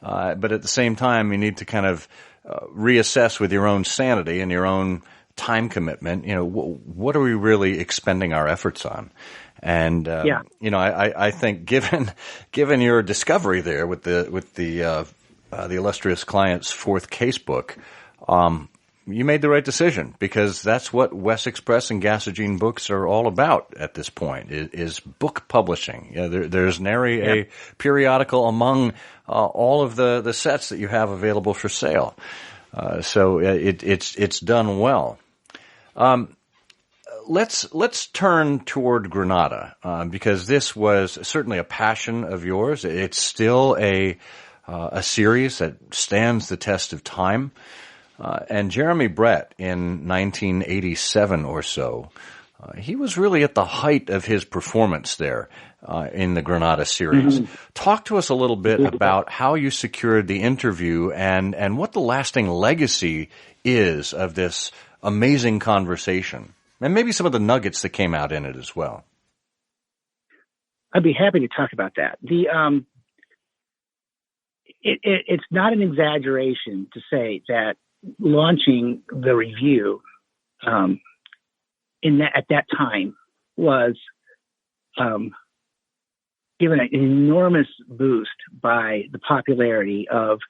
But at the same time, you need to kind of reassess with your own sanity and your own time commitment. What are we really expending our efforts on? And I think given your discovery there with the illustrious client's fourth casebook, you made the right decision, because that's what Wessex Press and Gassagene Books are all about at this point, is book publishing. There's nary a periodical among all of the sets that you have available for sale. So it's done well. Let's turn toward Granada, because this was certainly a passion of yours. It's still a series that stands the test of time. And Jeremy Brett, in 1987 or so, he was really at the height of his performance there in the Granada series. Mm-hmm. Talk to us a little bit about how you secured the interview and what the lasting legacy is of this amazing conversation, and maybe some of the nuggets that came out in it as well. I'd be happy to talk about that. It's not an exaggeration to say that launching the review at that time was given an enormous boost by the popularity of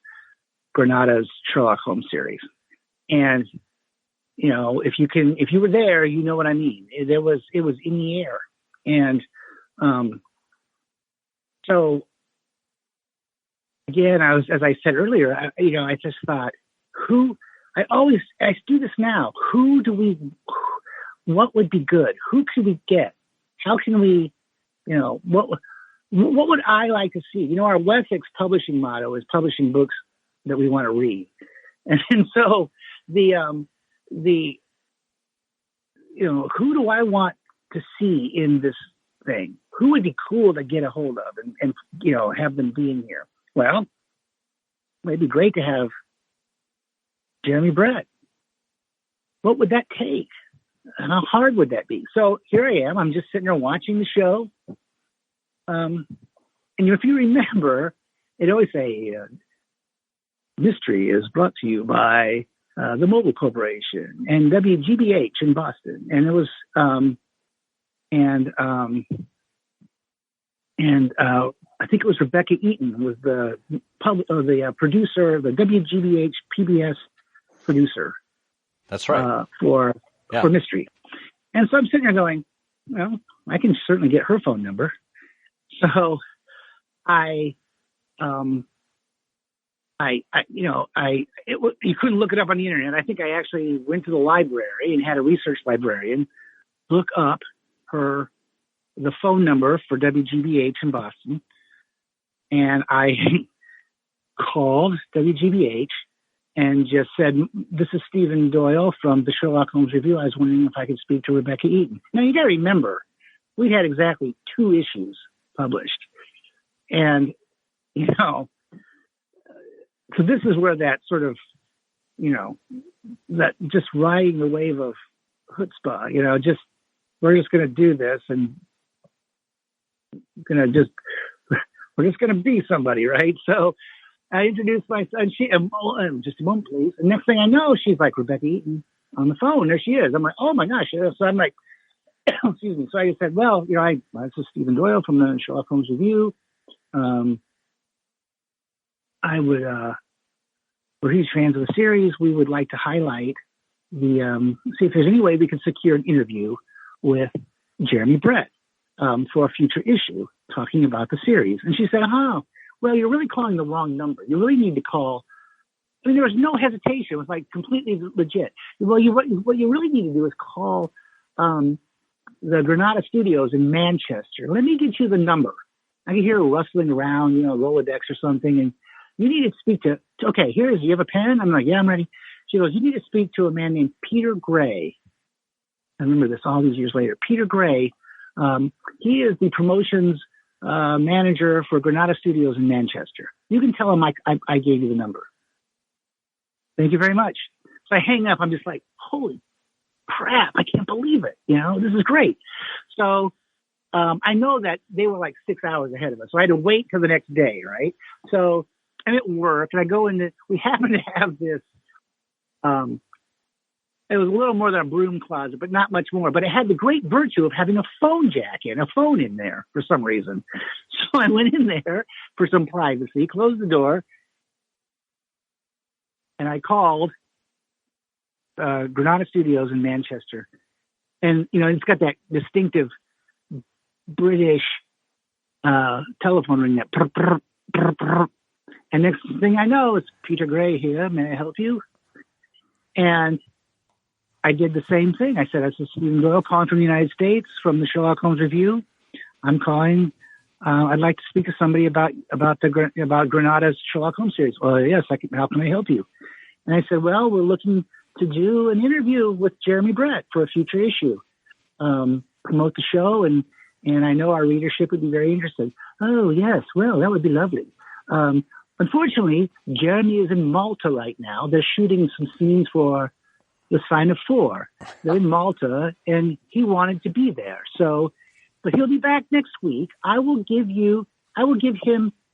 Granada's Sherlock Holmes series. And if you were there, you know what I mean. It was in the air. And so again, as I said earlier, I just thought, I do this now. What would be good? Who could we get? How can we, what would I like to see? Our Wessex publishing motto is publishing books that we want to read. And so who do I want to see in this thing? Who would be cool to get a hold of and have them be in here? Well, it'd be great to have Jeremy Brett. What would that take? How hard would that be? So here I am. I'm just sitting there watching the show. And if you remember, it always say, Mystery is brought to you by the Mobile Corporation and WGBH in Boston. And it was, I think it was Rebecca Eaton was the producer, the WGBH PBS producer. That's right. For Mystery. And so I'm sitting there going, well, I can certainly get her phone number. So you couldn't look it up on the internet. I think I actually went to the library and had a research librarian look up the phone number for WGBH in Boston. And I called WGBH and just said, "This is Steven Doyle from the Sherlock Holmes Review. I was wondering if I could speak to Rebecca Eaton." Now, you got to remember, we'd had exactly 2 issues published. And, so this is where that sort of, that just riding the wave of chutzpah, we're just going to do this. And we're just gonna be somebody, right? So I introduced myself, and she, just a moment, please. And next thing I know, she's like, Rebecca Eaton on the phone. There she is. I'm like, oh my gosh. So I'm like, excuse me. So I just said, well, this is Steven Doyle from the Sherlock Holmes Review. We're huge fans of the series. We would like to highlight see if there's any way we can secure an interview with Jeremy Brett for a future issue talking about the series. And she said, well, you're really calling the wrong number. You really need to call. I mean, there was no hesitation. It was like completely legit. Well, what you really need to do is call the Granada studios in Manchester. Let me get you the number. I can hear her rustling around, Rolodex or something. And you need to speak to, okay, you have a pen? I'm like, yeah, I'm ready. She goes, you need to speak to a man named Peter Gray. I remember this all these years later. Peter Gray, he is the promotions manager for Granada Studios in Manchester. You can tell him I gave you the number. Thank you very much. So I hang up. I'm just like, holy crap, I can't believe it. This is great. So I know that they were like 6 hours ahead of us. So I had to wait till the next day, right? So, and it worked. And I go in, we happen to have this, it was a little more than a broom closet, but not much more. But it had the great virtue of having a phone in there for some reason. So I went in there for some privacy, closed the door, and I called Granada Studios in Manchester. And, it's got that distinctive British telephone ring, that brr, brr, brr, brr. And next thing I know, it's Peter Gray here. May I help you? And I did the same thing. I said, this is Steven Doyle calling from the United States from the Sherlock Holmes Review. I'm calling. I'd like to speak to somebody about Granada's Sherlock Holmes series. Well, yes, how can I help you? And I said, well, we're looking to do an interview with Jeremy Brett for a future issue. Promote the show, and I know our readership would be very interested. Oh, yes, well, that would be lovely. Unfortunately, Jeremy is in Malta right now. They're shooting some scenes for the Sign of THOR. They're in Malta, and he wanted to be there. But he'll be back next week. I will give him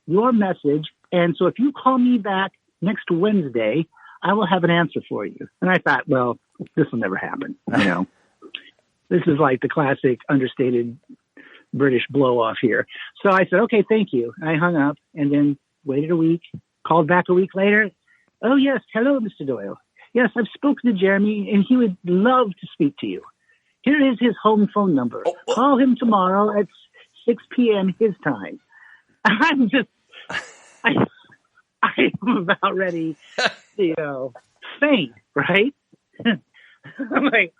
your message. And so if you call me back next Wednesday, I will have an answer for you. And I thought, well, this will never happen. This is like the classic understated British blow off here. So I said, okay, thank you. And I hung up and then waited a week, called back a week later. Oh, yes. Hello, Mr. Doyle. Yes, I've spoken to Jeremy, and he would love to speak to you. Here is his home phone number. Call him tomorrow at 6 p.m. his time. I'm about ready to, faint, right? I'm like,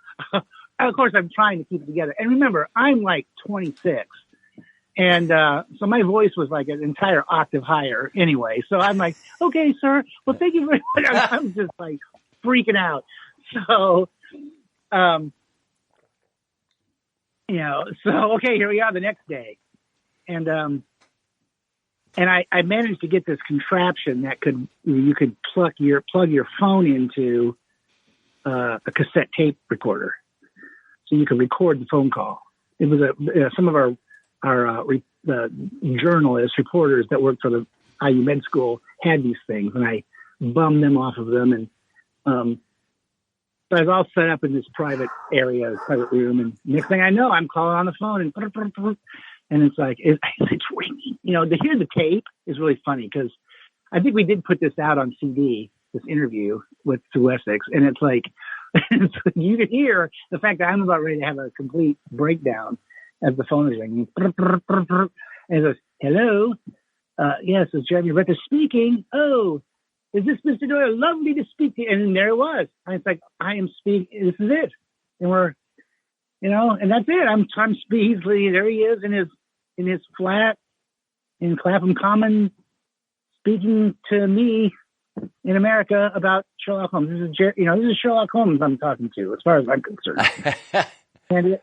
of course, I'm trying to keep it together. And remember, I'm like 26. And so my voice was like an entire octave higher anyway. So I'm like, okay, sir. Well, thank you very much. I'm just like freaking out. So, okay, here we are the next day. And I managed to get this contraption that you could plug your phone into a cassette tape recorder, so you could record the phone call. It was some of our journalists, reporters that worked for the IU Med School had these things, and I bummed them off of them. And so I was all set up in this private room, and next thing I know, I'm calling on the phone, and it's like, it's ringing. To hear the tape is really funny, because I think we did put this out on CD, this interview with Wessex, and it's like, you could hear the fact that I'm about ready to have a complete breakdown as the phone is ringing. And it goes, hello? Yes, it's Jeremy Brett speaking. Oh, is this Mr. Doyle? Lovely to speak to you. And there it was. And it's like, I am speaking. This is it. And we're, and that's it. I'm Beasley. There he is in his flat in Clapham Common, speaking to me in America about Sherlock Holmes. This is Sherlock Holmes I'm talking to, as far as I'm concerned. And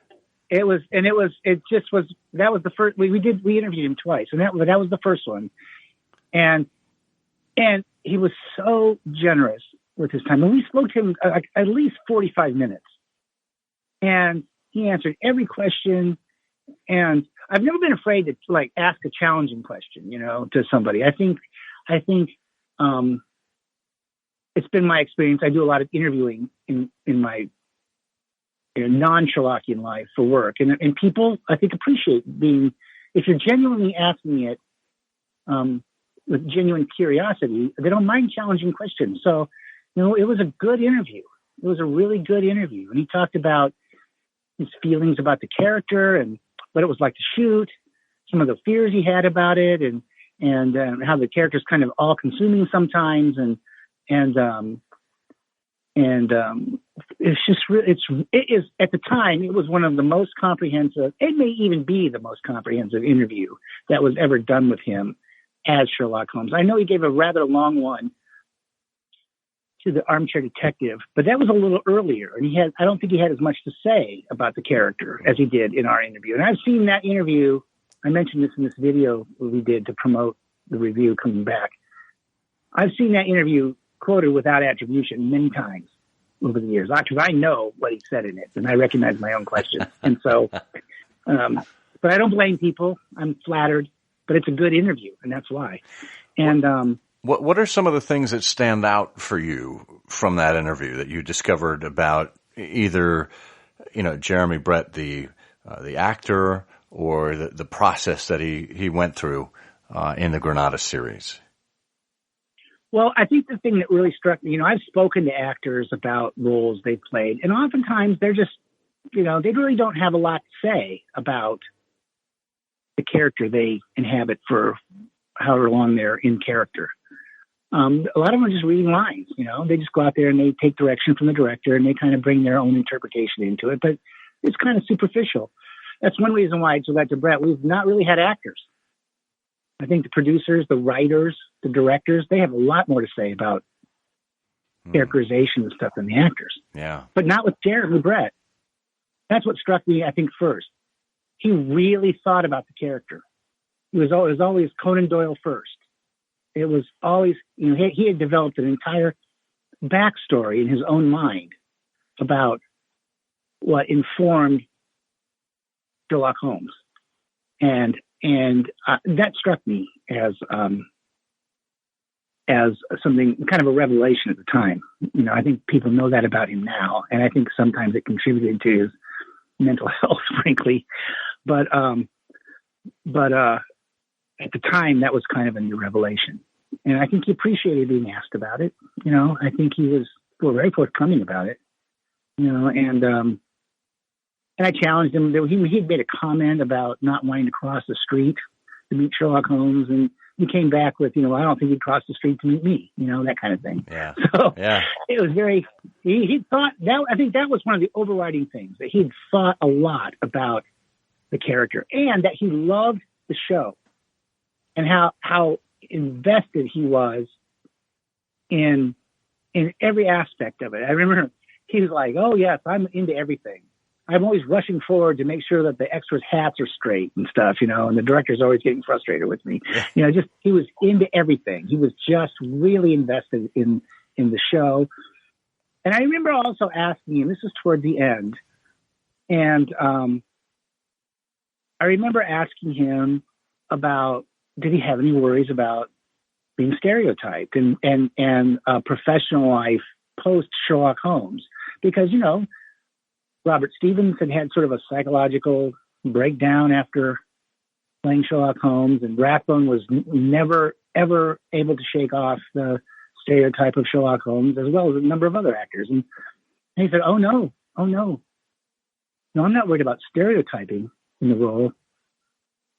that was the first. We interviewed him twice, and that was the first one. And he was so generous with his time. And we spoke to him at least 45 minutes. And he answered every question. And I've never been afraid to like ask a challenging question, to somebody. I think it's been my experience. I do a lot of interviewing in my non-Sherlockian life for work, and people I think appreciate being, if you're genuinely asking it with genuine curiosity, they don't mind challenging questions. So, it was a good interview. It was a really good interview, and he talked about his feelings about the character and what it was like to shoot, some of the fears he had about it, and how the character's kind of all-consuming sometimes, and it's just it is at the time it was one of the most comprehensive. It may even be the most comprehensive interview that was ever done with him as Sherlock Holmes. I know he gave a rather long one to the Armchair Detective, but that was a little earlier, and I don't think he had as much to say about the character as he did in our interview. And I've seen that interview. I mentioned this in this video we did to promote the review coming back. I've seen that interview quoted without attribution many times over the years, because I know what he said in it, and I recognize my own questions. And so, but I don't blame people. I'm flattered, but it's a good interview, and that's why. And what are some of the things that stand out for you from that interview that you discovered about either, Jeremy Brett, the actor, or the process that he went through in the Granada series? Well, I think the thing that really struck me, I've spoken to actors about roles they've played, and oftentimes they're just, they really don't have a lot to say about the character they inhabit for however long they're in character. A lot of them are just reading lines, they just go out there and they take direction from the director and they kind of bring their own interpretation into it, but it's kind of superficial. That's one reason why, to Brett, we've not really had actors. I think the producers, the writers, the directors, they have a lot more to say about characterization and stuff than the actors. Yeah. But not with Jeremy Brett. That's what struck me, I think, first. He really thought about the character. It was always Conan Doyle first. It was always, he had developed an entire backstory in his own mind about what informed Sherlock Holmes. And that struck me as something, kind of a revelation at the time. I think people know that about him now, and I think sometimes it contributed to his mental health, frankly. But at the time, that was kind of a new revelation, and I think he appreciated being asked about it. I think he was very forthcoming about it. And I challenged him. He'd made a comment about not wanting to cross the street to meet Sherlock Holmes, and he came back with, I don't think he'd cross the street to meet me, that kind of thing. Yeah. So yeah. It was he thought that, I think that was one of the overriding things, that he'd thought a lot about the character and that he loved the show and how invested he was in every aspect of it. I remember he was like, "Oh yes, I'm into everything. I'm always rushing forward to make sure that the extras' hats are straight and stuff, and the director's always getting frustrated with me." He was into everything. He was just really invested in the show. And I remember also asking him, this is toward the end, and I remember asking him about, did he have any worries about being stereotyped and professional life post Sherlock Holmes? Because, Robert Stevens had sort of a psychological breakdown after playing Sherlock Holmes, and Rathbone was never, ever able to shake off the stereotype of Sherlock Holmes, as well as a number of other actors. And he said, oh, no. No, I'm not worried about stereotyping in the role.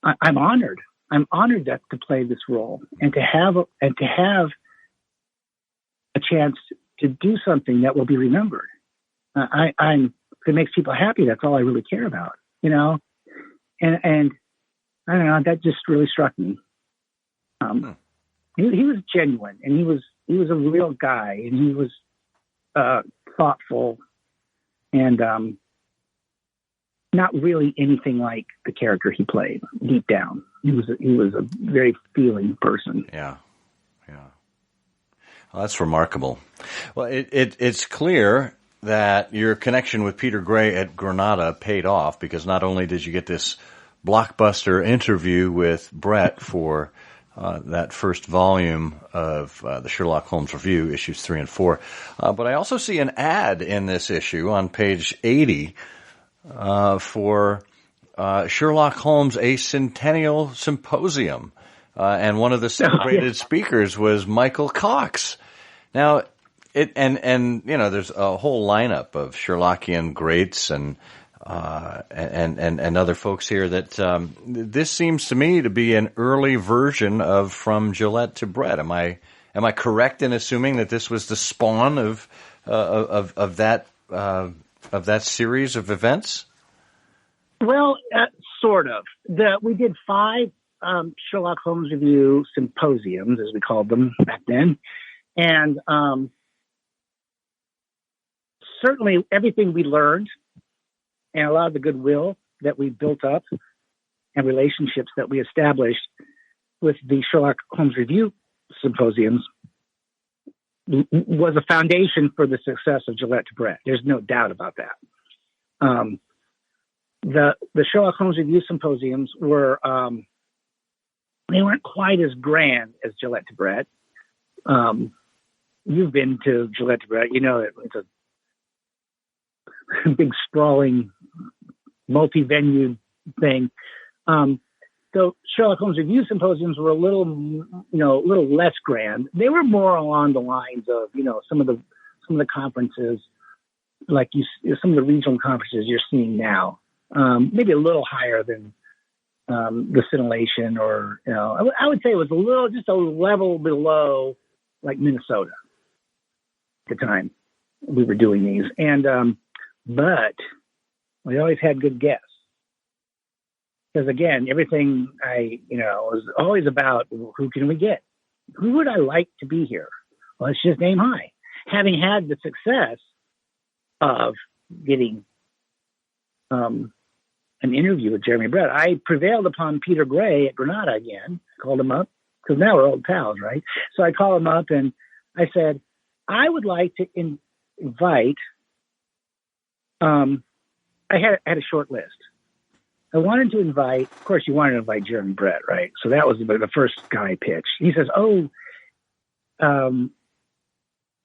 I'm honored. I'm honored to play this role and to have a chance to do something that will be remembered. If it makes people happy, that's all I really care about, and I don't know, that just really struck me. He was genuine, and he was a real guy, and he was thoughtful, and not really anything like the character he played deep down. He was a very feeling person. Yeah. Well, that's remarkable. Well, it's clear that your connection with Peter Gray at Granada paid off, because not only did you get this blockbuster interview with Brett for that first volume of the Sherlock Holmes Review, issues 3 and 4. But I also see an ad in this issue on page 80 for Sherlock Holmes, a Centennial Symposium. And one of the celebrated speakers was Michael Cox. Now, there's a whole lineup of Sherlockian greats and other folks here that this seems to me to be an early version of From Gillette to Brett. Am I correct in assuming that this was the spawn of that series of events? Well, sort of. We did 5 Sherlock Holmes Review symposiums, as we called them back then, and certainly everything we learned and a lot of the goodwill that we built up and relationships that we established with the Sherlock Holmes Review symposiums was a foundation for the success of Gillette to Brett. There's no doubt about that. The Sherlock Holmes Review symposiums were, they weren't quite as grand as Gillette to Brett. You've been to Gillette to Brett, you know it's a big sprawling multi-venue thing. So Sherlock Holmes Review symposiums were a little less grand. They were more along the lines of, some of the conferences, like some of the regional conferences you're seeing now. Maybe a little higher than the Scintillation, or I would say it was just a level below, like Minnesota at the time we were doing these, and but we always had good guests. Because again, everything was always about who can we get? Who would I like to be here? Well, let's just name high. Having had the success of getting an interview with Jeremy Brett, I prevailed upon Peter Gray at Granada again, called him up, because now we're old pals, right? So I called him up and I said, I would like to invite, I had a short list. I wanted to invite, of course, you wanted to invite Jeremy Brett, right? So that was the first guy I pitched. He says,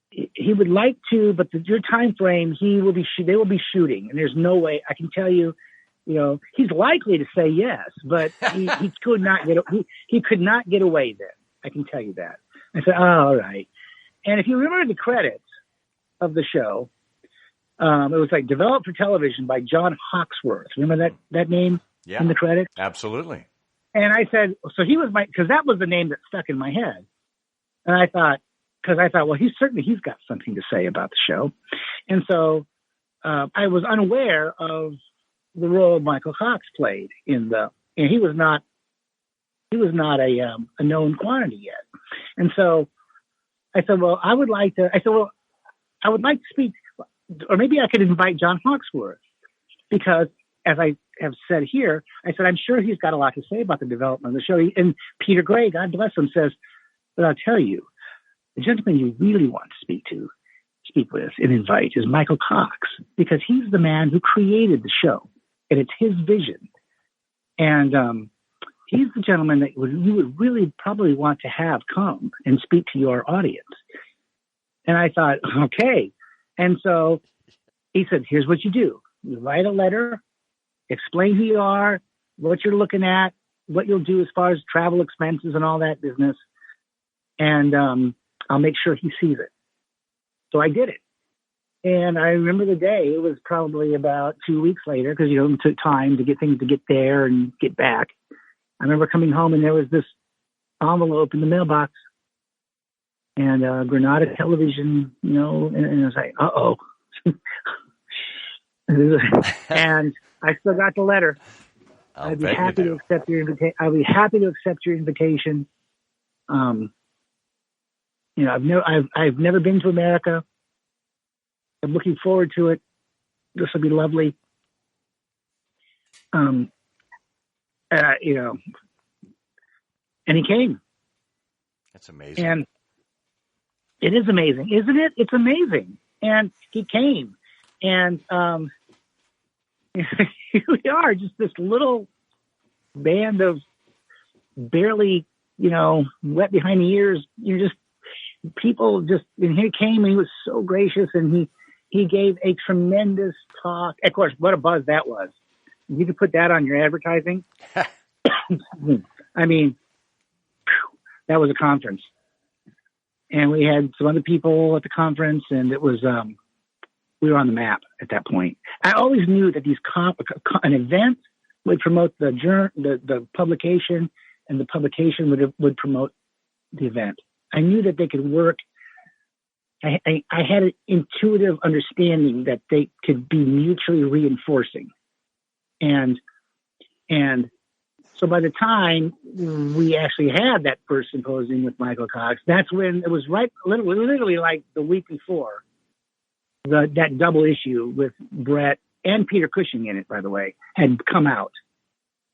he would like to, but your time frame, they will be shooting, and there's no way. I can tell you, he's likely to say yes, but he could not get away then. I can tell you that. I said, all right. And if you remember the credits of the show, it was like developed for television by John Hawksworth. Remember that name in the credits? Absolutely. And I said, so he was because that was the name that stuck in my head. And I thought, well, he's got something to say about the show. And so I was unaware of the role Michael Cox played and he was not a known quantity yet. And so I said, well, I would like to speak, or maybe I could invite John Hawksworth, because as I have said here, I said, I'm sure he's got a lot to say about the development of the show. And Peter Gray, God bless him, says, but I'll tell you, the gentleman you really want to speak with and invite is Michael Cox, because he's the man who created the show and it's his vision. And he's the gentleman that you would really probably want to have come and speak to your audience. And I thought, okay. And so he said, here's what you do. You write a letter, explain who you are, what you're looking at, what you'll do as far as travel expenses and all that business. And I'll make sure he sees it. So I did it. And I remember the day. It was probably about 2 weeks later, because, it took time to get things to get there and get back. I remember coming home and there was this envelope in the mailbox. And Granada television, and I was like, uh-oh. And I still got the letter. I'd be happy to accept your invitation. I'll be happy to accept your invitation. I've never been to America. I'm looking forward to it. This will be lovely. And he came. That's amazing. And it is amazing, isn't it? It's amazing. And he came. And here we are, just this little band of barely, wet behind the ears, just people just, and he came and he was so gracious and he gave a tremendous talk. Of course, what a buzz that was. You could put that on your advertising. I mean, that was a conference. And we had some other people at the conference, and it was, we were on the map at that point. I always knew that an event would promote the publication, and the publication would promote the event. I knew that they could work. I had an intuitive understanding that they could be mutually reinforcing. And so by the time we actually had that first symposium with Michael Cox, that's when it was literally like the week before that double issue with Brett and Peter Cushing in it, by the way, had come out.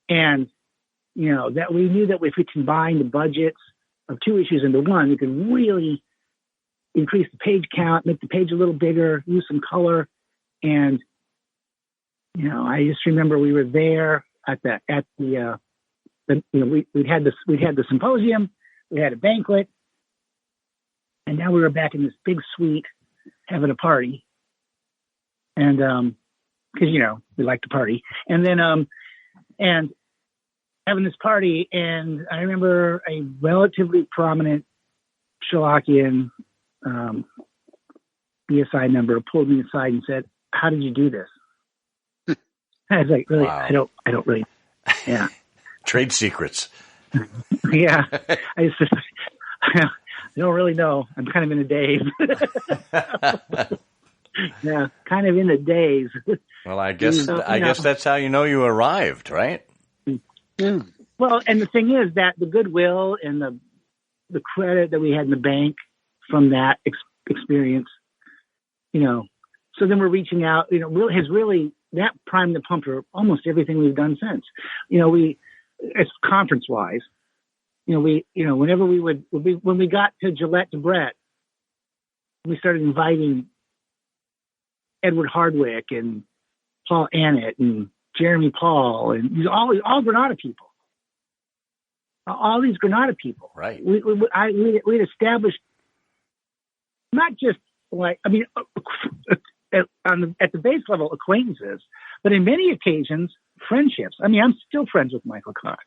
And, that we knew that if we combined the budgets of two issues into one, we could really increase the page count, make the page a little bigger, use some color. And, I just remember we were there we'd had the symposium, we had a banquet, and now we were back in this big suite having a party. And, cause we like to party. And then, and having this party, and I remember a relatively prominent Sherlockian, BSI member pulled me aside and said, "How did you do this?" I was like, "Really? Wow. I don't really." Yeah. Trade secrets. Yeah. I don't really know. I'm kind of in a daze. Yeah, kind of in a daze. Well, I guess that's how you arrived, right? Yeah. Well, and the thing is that the goodwill and the credit that we had in the bank from that experience, so then we're reaching out, that primed the pump for almost everything we've done since. It's conference wise, whenever when we got to Gillette to Brett, we started inviting Edward Hardwick and Paul Annett and Jeremy Paul and all Granada people. All these Granada people. Right. We'd established not just at the base level acquaintances, but in many occasions friendships. I mean, I'm still friends with Michael Cox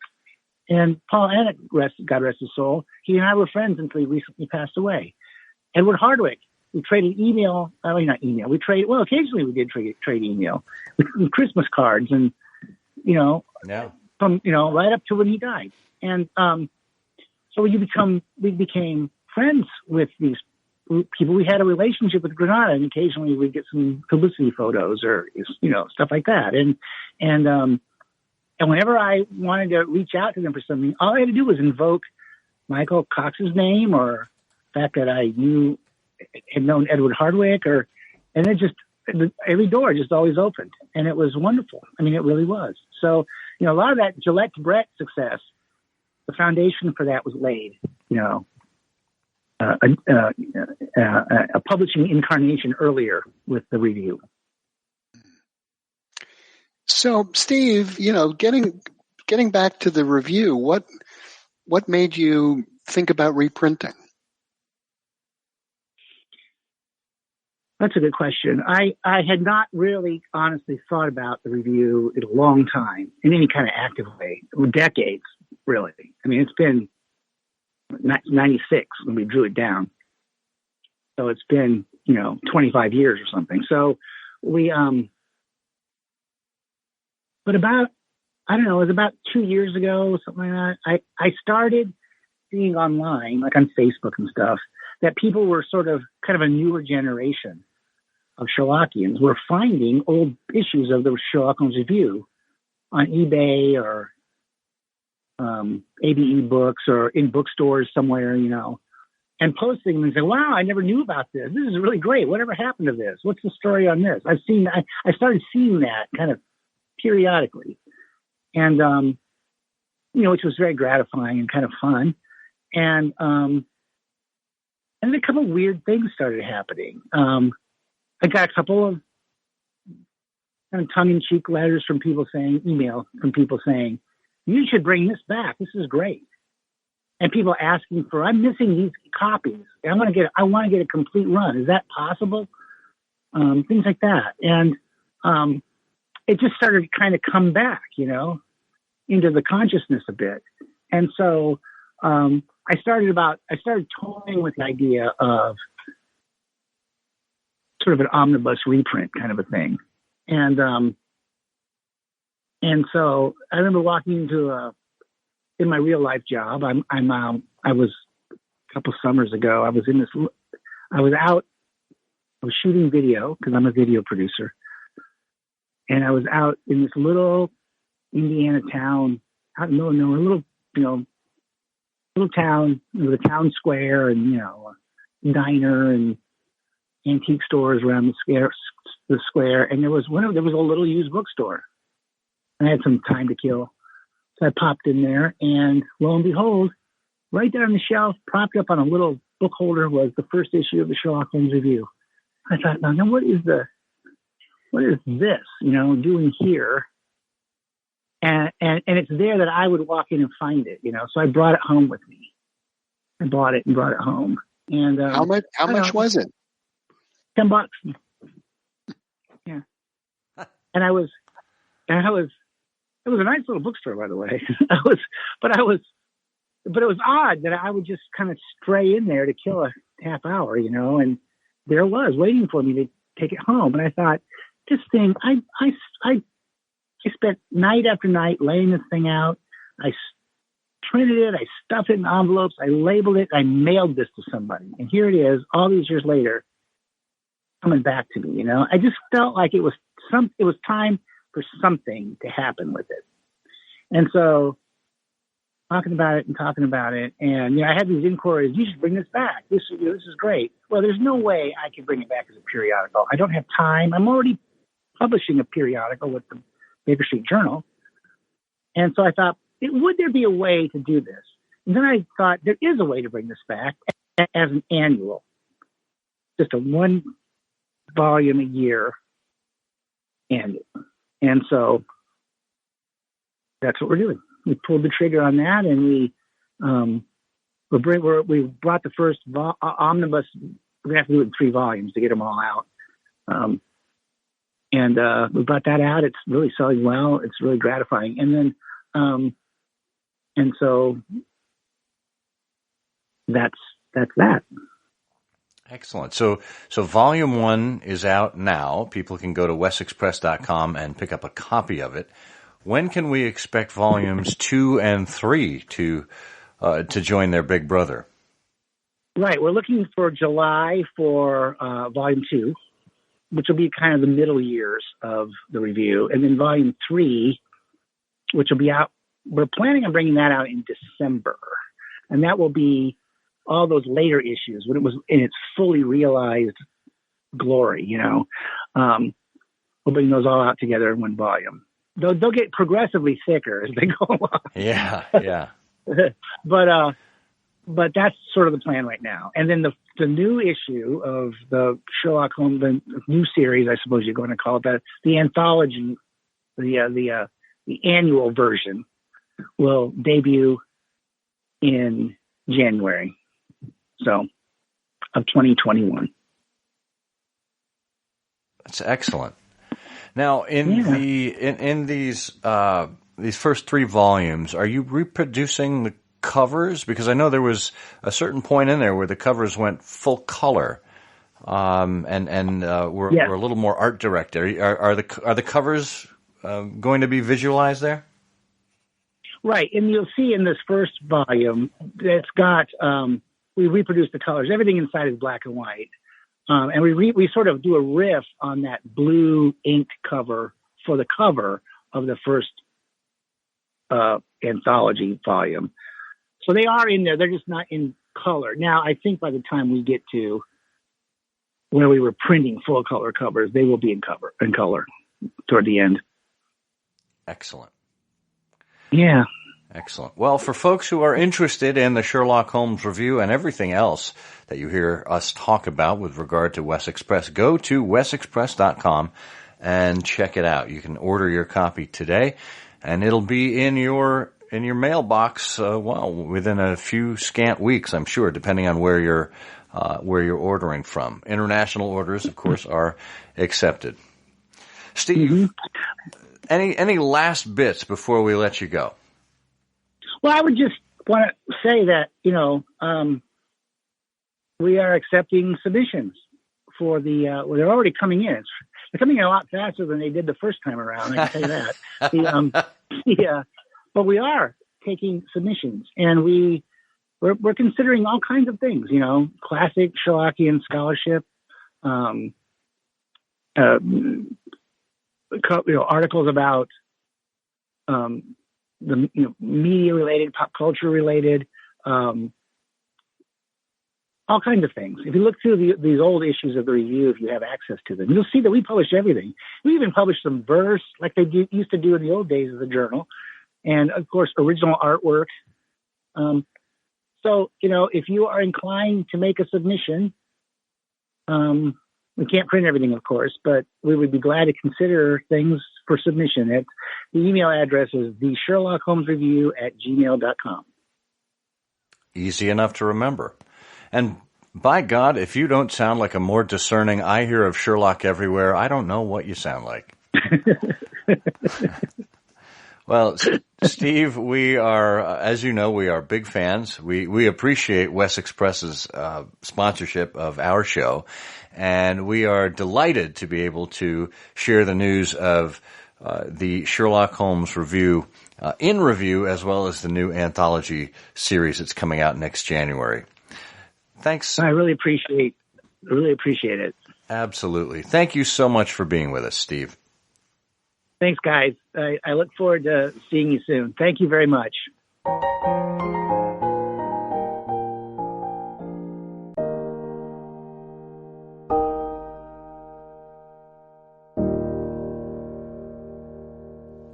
and Paul Annett, God rest his soul. He and I were friends until he recently passed away. Edward Hardwick, we traded email. Not email. Occasionally we did trade email with Christmas cards and, from, right up to when he died. And, so we became friends with these people. We had a relationship with Granada, and occasionally we'd get some publicity photos or, stuff like that. And whenever I wanted to reach out to them for something, all I had to do was invoke Michael Cox's name or the fact that I had known Edward Hardwick, and it just, every door just always opened, and it was wonderful. I mean, it really was. So, a lot of that Gillette to Brett success, the foundation for that was laid, a publishing incarnation earlier with the review. So, Steve, getting back to the review, what made you think about reprinting? That's a good question. I had not really honestly thought about the review in a long time, in any kind of active way, decades, really. I mean, it's been 96 when we drew it down. So it's been, 25 years or something. So we, but about, I don't know, it was about 2 years ago, something like that. I started seeing online, like on Facebook and stuff, that people were sort of kind of a newer generation of Sherlockians were finding old issues of the Sherlock Holmes Review on eBay or ABE books or in bookstores somewhere, and posting them and saying, "Wow, I never knew about this. This is really great. Whatever happened to this? What's the story on this?" I started seeing that kind of periodically, and which was very gratifying and kind of fun, and then a couple of weird things started happening. I got a couple of kind of tongue-in-cheek letters from people saying, email from people saying, you should bring this back. This is great. And people asking for, I'm missing these copies. I want to get a complete run. Is that possible? Things like that. And it just started to kind of come back, into the consciousness a bit. And so I started toying with the idea of sort of an omnibus reprint kind of a thing. And so I remember walking into in my real life job. I was a couple summers ago. I was shooting video because I'm a video producer, and I was out in this little Indiana town, out in the middle of nowhere, little town with a town square and a diner and antique stores around the square. And there was a little used bookstore. I had some time to kill. So I popped in there, and lo and behold, right there on the shelf, propped up on a little book holder, was the first issue of the Sherlock Holmes Review. I thought, now what is this, doing here? And it's there that I would walk in and find it, So I brought it home with me. I bought it and brought it home. And how much was it? $10. Yeah. And it was a nice little bookstore, by the way. But it was odd that I would just kind of stray in there to kill a half hour, and there it was waiting for me to take it home. And I thought, this thing, I spent night after night laying this thing out. I printed it, I stuffed it in envelopes, I labeled it, I mailed this to somebody. And here it is, all these years later, coming back to me, I just felt like it was time for something to happen with it. And so talking about it, and I had these inquiries, you should bring this back. This is great. Well, there's no way I can bring it back as a periodical. I don't have time. I'm already publishing a periodical with the Baker Street Journal. And so I thought, would there be a way to do this? And then I thought, there is a way to bring this back as an annual. Just a 1 volume a year annual. And so that's what we're doing. We pulled the trigger on that, and we brought the first omnibus. We're going to have to do it in 3 volumes to get them all out. And we brought that out. It's really selling well. It's really gratifying. And then, and so that's that. Excellent. So volume 1 is out now. People can go to wessexpress.com and pick up a copy of it. When can we expect volumes 2 and 3 to join their big brother? Right. We're looking for July for volume 2, which will be kind of the middle years of the review. And then volume 3, which will be out. We're planning on bringing that out in December. And that will be all those later issues when it was in its fully realized glory, We'll bring those all out together in 1 volume. They'll get progressively thicker as they go along. Yeah. But that's sort of the plan right now. And then the new issue of the Sherlock Holmes, the new series, I suppose you're going to call it that, the anthology, the annual version will debut in January. So, of 2021. That's excellent. Now, in these first 3 volumes, are you reproducing the covers? Because I know there was a certain point in there where the covers went full color, and were a little more art directed. Are the covers going to be visualized there? Right, and you'll see in this first volume, it's got we reproduce the colors. Everything inside is black and white. And we sort of do a riff on that blue inked cover for the cover of the first anthology volume. So they are in there. They're just not in color. Now, I think by the time we get to where we were printing full color covers, they will be in color toward the end. Excellent. Yeah. Excellent. Well, for folks who are interested in the Sherlock Holmes Review and everything else that you hear us talk about with regard to Wessex Press, go to wessexpress.com and check it out. You can order your copy today, and it'll be in your mailbox, within a few scant weeks, I'm sure, depending on where you're ordering from. International orders, of course, are accepted. Steve, any last bits before we let you go? Well, I would just want to say that, we are accepting submissions for the, they're already coming in. They're coming in a lot faster than they did the first time around, I can tell you that. But we are taking submissions, and we're considering all kinds of things, classic Sherlockian scholarship, articles about the media related, pop culture related, all kinds of things. If you look through these old issues of the review, if you have access to them, you'll see that we publish everything. We even publish some verse like they used to do in the old days of the journal, and of course original artwork. So if you are inclined to make a submission, we can't print everything, of course, but we would be glad to consider things for submission. The email address is thesherlockholmesreview@gmail.com. Easy enough to remember. And by God, if you don't sound like a more discerning I hear of Sherlock everywhere, I don't know what you sound like. Well, Steve, we are, as you know, we are big fans. We appreciate Wessex Press's sponsorship of our show, and we are delighted to be able to share the news of the Sherlock Holmes review, in review, as well as the new anthology series that's coming out next January. Thanks. I really appreciate it. Absolutely. Thank you so much for being with us, Steve. Thanks, guys. I look forward to seeing you soon. Thank you very much.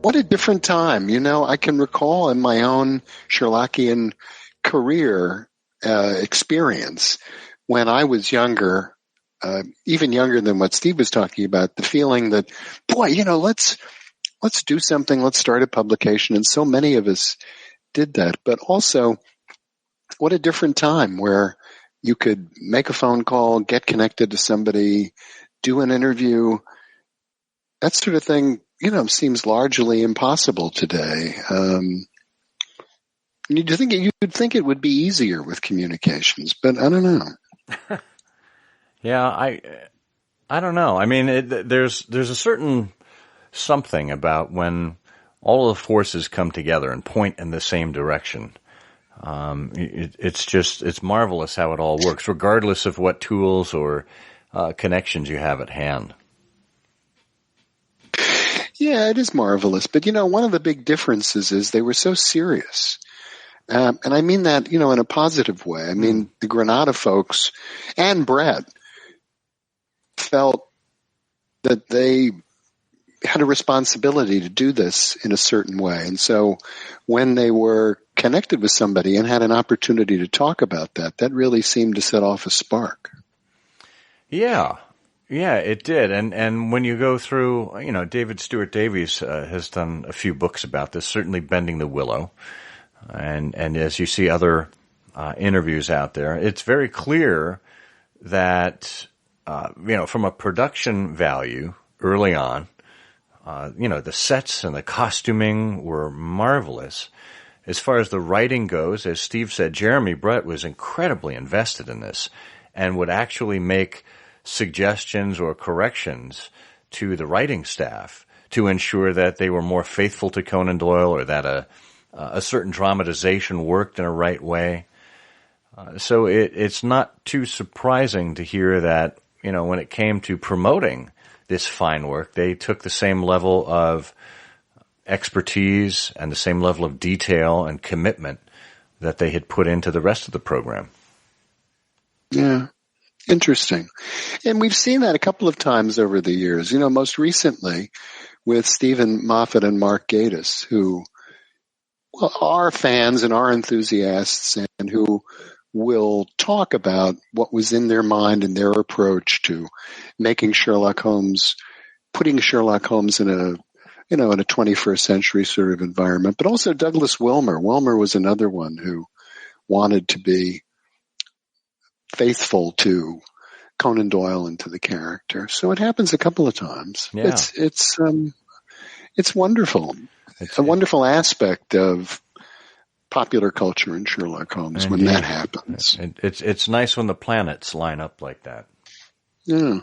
What a different time. I can recall in my own Sherlockian career experience when I was younger, even younger than what Steve was talking about, the feeling that, boy, let's do something, let's start a publication. And so many of us did that. But also, what a different time where you could make a phone call, get connected to somebody, do an interview. That sort of thing, seems largely impossible today. You'd think it would be easier with communications, but I don't know. Yeah, I don't know. I mean, there's a certain something about when all of the forces come together and point in the same direction. It's marvelous how it all works, regardless of what tools or connections you have at hand. Yeah, it is marvelous. But, one of the big differences is they were so serious. And I mean that, in a positive way. I mean, the Granada folks and Brett felt that they had a responsibility to do this in a certain way. And so when they were connected with somebody and had an opportunity to talk about that really seemed to set off a spark. Yeah, it did. And when you go through, David Stewart Davies has done a few books about this, certainly Bending the Willow. And as you see other interviews out there, it's very clear that, from a production value early on, the sets and the costuming were marvelous. As far as the writing goes, as Steve said, Jeremy Brett was incredibly invested in this and would actually make suggestions or corrections to the writing staff to ensure that they were more faithful to Conan Doyle or that a certain dramatization worked in a right way. So it's not too surprising to hear that, when it came to promoting this fine work, they took the same level of expertise and the same level of detail and commitment that they had put into the rest of the program. Yeah. Interesting. And we've seen that a couple of times over the years, most recently with Stephen Moffat and Mark Gatiss, who are fans and are enthusiasts and who will talk about what was in their mind and their approach to making Sherlock Holmes, putting Sherlock Holmes in in a 21st century sort of environment. But also Douglas Wilmer. Wilmer was another one who wanted to be faithful to Conan Doyle and to the character. So it happens a couple of times. Yeah. It's wonderful. It's a wonderful aspect of popular culture in Sherlock Holmes when that happens. It's nice when the planets line up like that. Yeah.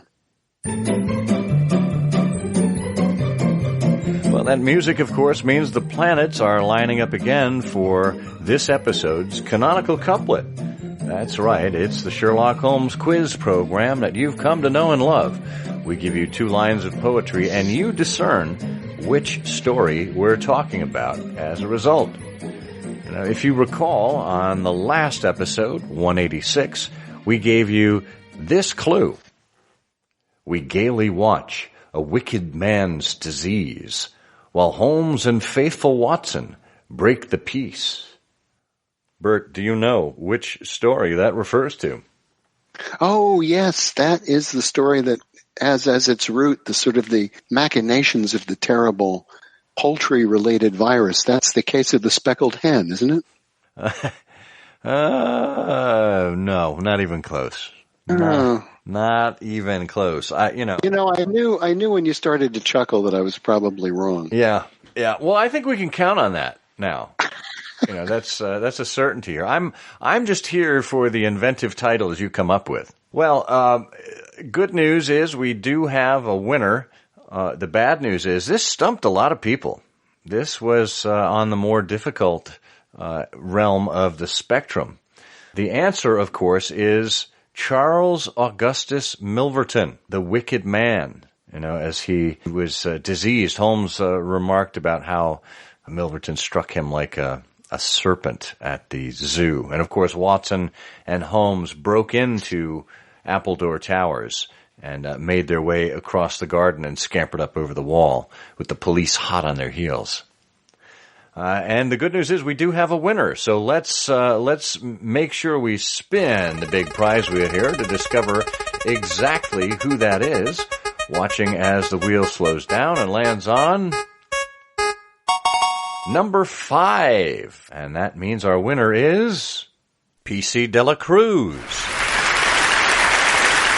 Well, that music, of course, means the planets are lining up again for this episode's Canonical Couplet. That's right, it's the Sherlock Holmes quiz program that you've come to know and love. We give you 2 lines of poetry, and you discern which story we're talking about as a result. Now, if you recall, on the last episode, 186, we gave you this clue. We gaily watch a wicked man's disease, while Holmes and faithful Watson break the peace. Bert, do you know which story that refers to? Oh, yes, that is the story that has as its root the sort of the machinations of the terrible poultry-related virus. That's the case of the speckled hen, isn't it? No, not even close. No, not even close. I knew when you started to chuckle that I was probably wrong. Yeah. Well, I think we can count on that now. That's a certainty here. I'm just here for the inventive titles you come up with. Well, good news is we do have a winner. The bad news is this stumped a lot of people. This was on the more difficult realm of the spectrum. The answer, of course, is Charles Augustus Milverton, the wicked man. As he was diseased, Holmes remarked about how Milverton struck him like a serpent at the zoo. And, of course, Watson and Holmes broke into Appledore Towers and made their way across the garden and scampered up over the wall with the police hot on their heels. And the good news is we do have a winner. So let's make sure we spin the big prize wheel here to discover exactly who that is, watching as the wheel slows down and lands on number 5. And that means our winner is P.C. de la Cruz.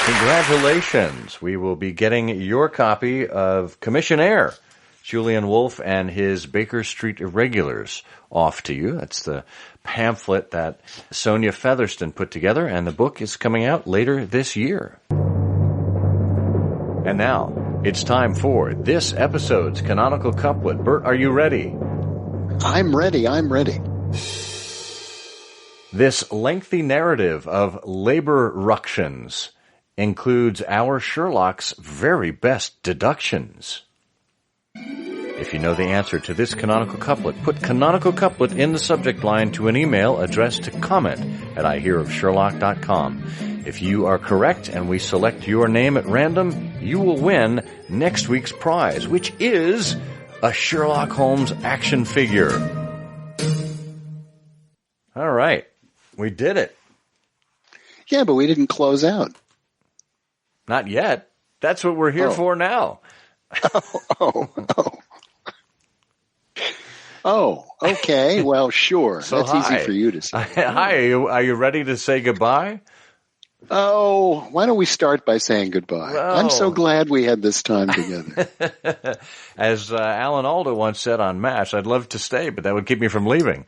Congratulations. We will be getting your copy of Commissionaire, Julian Wolfe and his Baker Street Irregulars, off to you. That's the pamphlet that Sonia Featherston put together, and the book is coming out later this year. And now, it's time for this episode's Canonical Couplet. Bert, are you ready? I'm ready. This lengthy narrative of labor ructions includes our Sherlock's very best deductions. If you know the answer to this canonical couplet, put canonical couplet in the subject line to an email addressed to comment@ihearofsherlock.com. If you are correct and we select your name at random, you will win next week's prize, which is a Sherlock Holmes action figure. All right. We did it. Yeah, but we didn't close out. Not yet. That's what we're here for now. Oh, okay. Well, sure. So that's easy for you to say. Hi, are you ready to say goodbye? Oh, why don't we start by saying goodbye? Well, I'm so glad we had this time together. As Alan Alda once said on MASH, I'd love to stay, but that would keep me from leaving.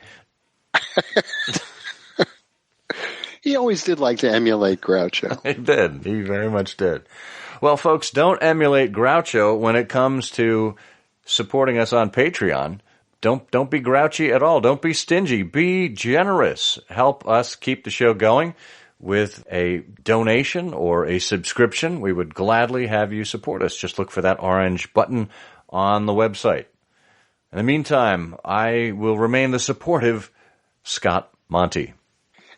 He always did like to emulate Groucho. He did. He very much did. Well, folks, don't emulate Groucho when it comes to supporting us on Patreon. Don't be grouchy at all. Don't be stingy. Be generous. Help us keep the show going with a donation or a subscription. We would gladly have you support us. Just look for that orange button on the website. In the meantime, I will remain the supportive Scott Monty.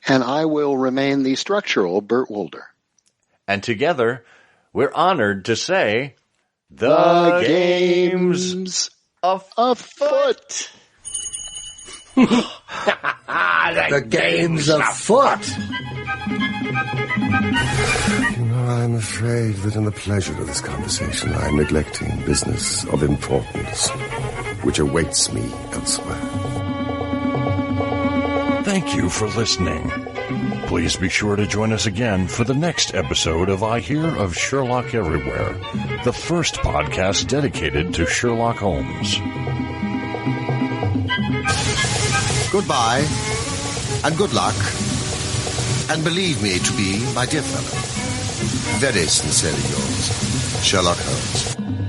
And I will remain the structural Bert Wolder. And together, we're honored to say, the game's afoot. The game's afoot. I'm afraid that in the pleasure of this conversation, I'm neglecting business of importance. which awaits me elsewhere. Thank you for listening. Please be sure to join us again for the next episode of I Hear of Sherlock Everywhere, the first podcast dedicated to Sherlock Holmes. Goodbye, and good luck, and believe me to be, my dear fellow, very sincerely yours, Sherlock Holmes.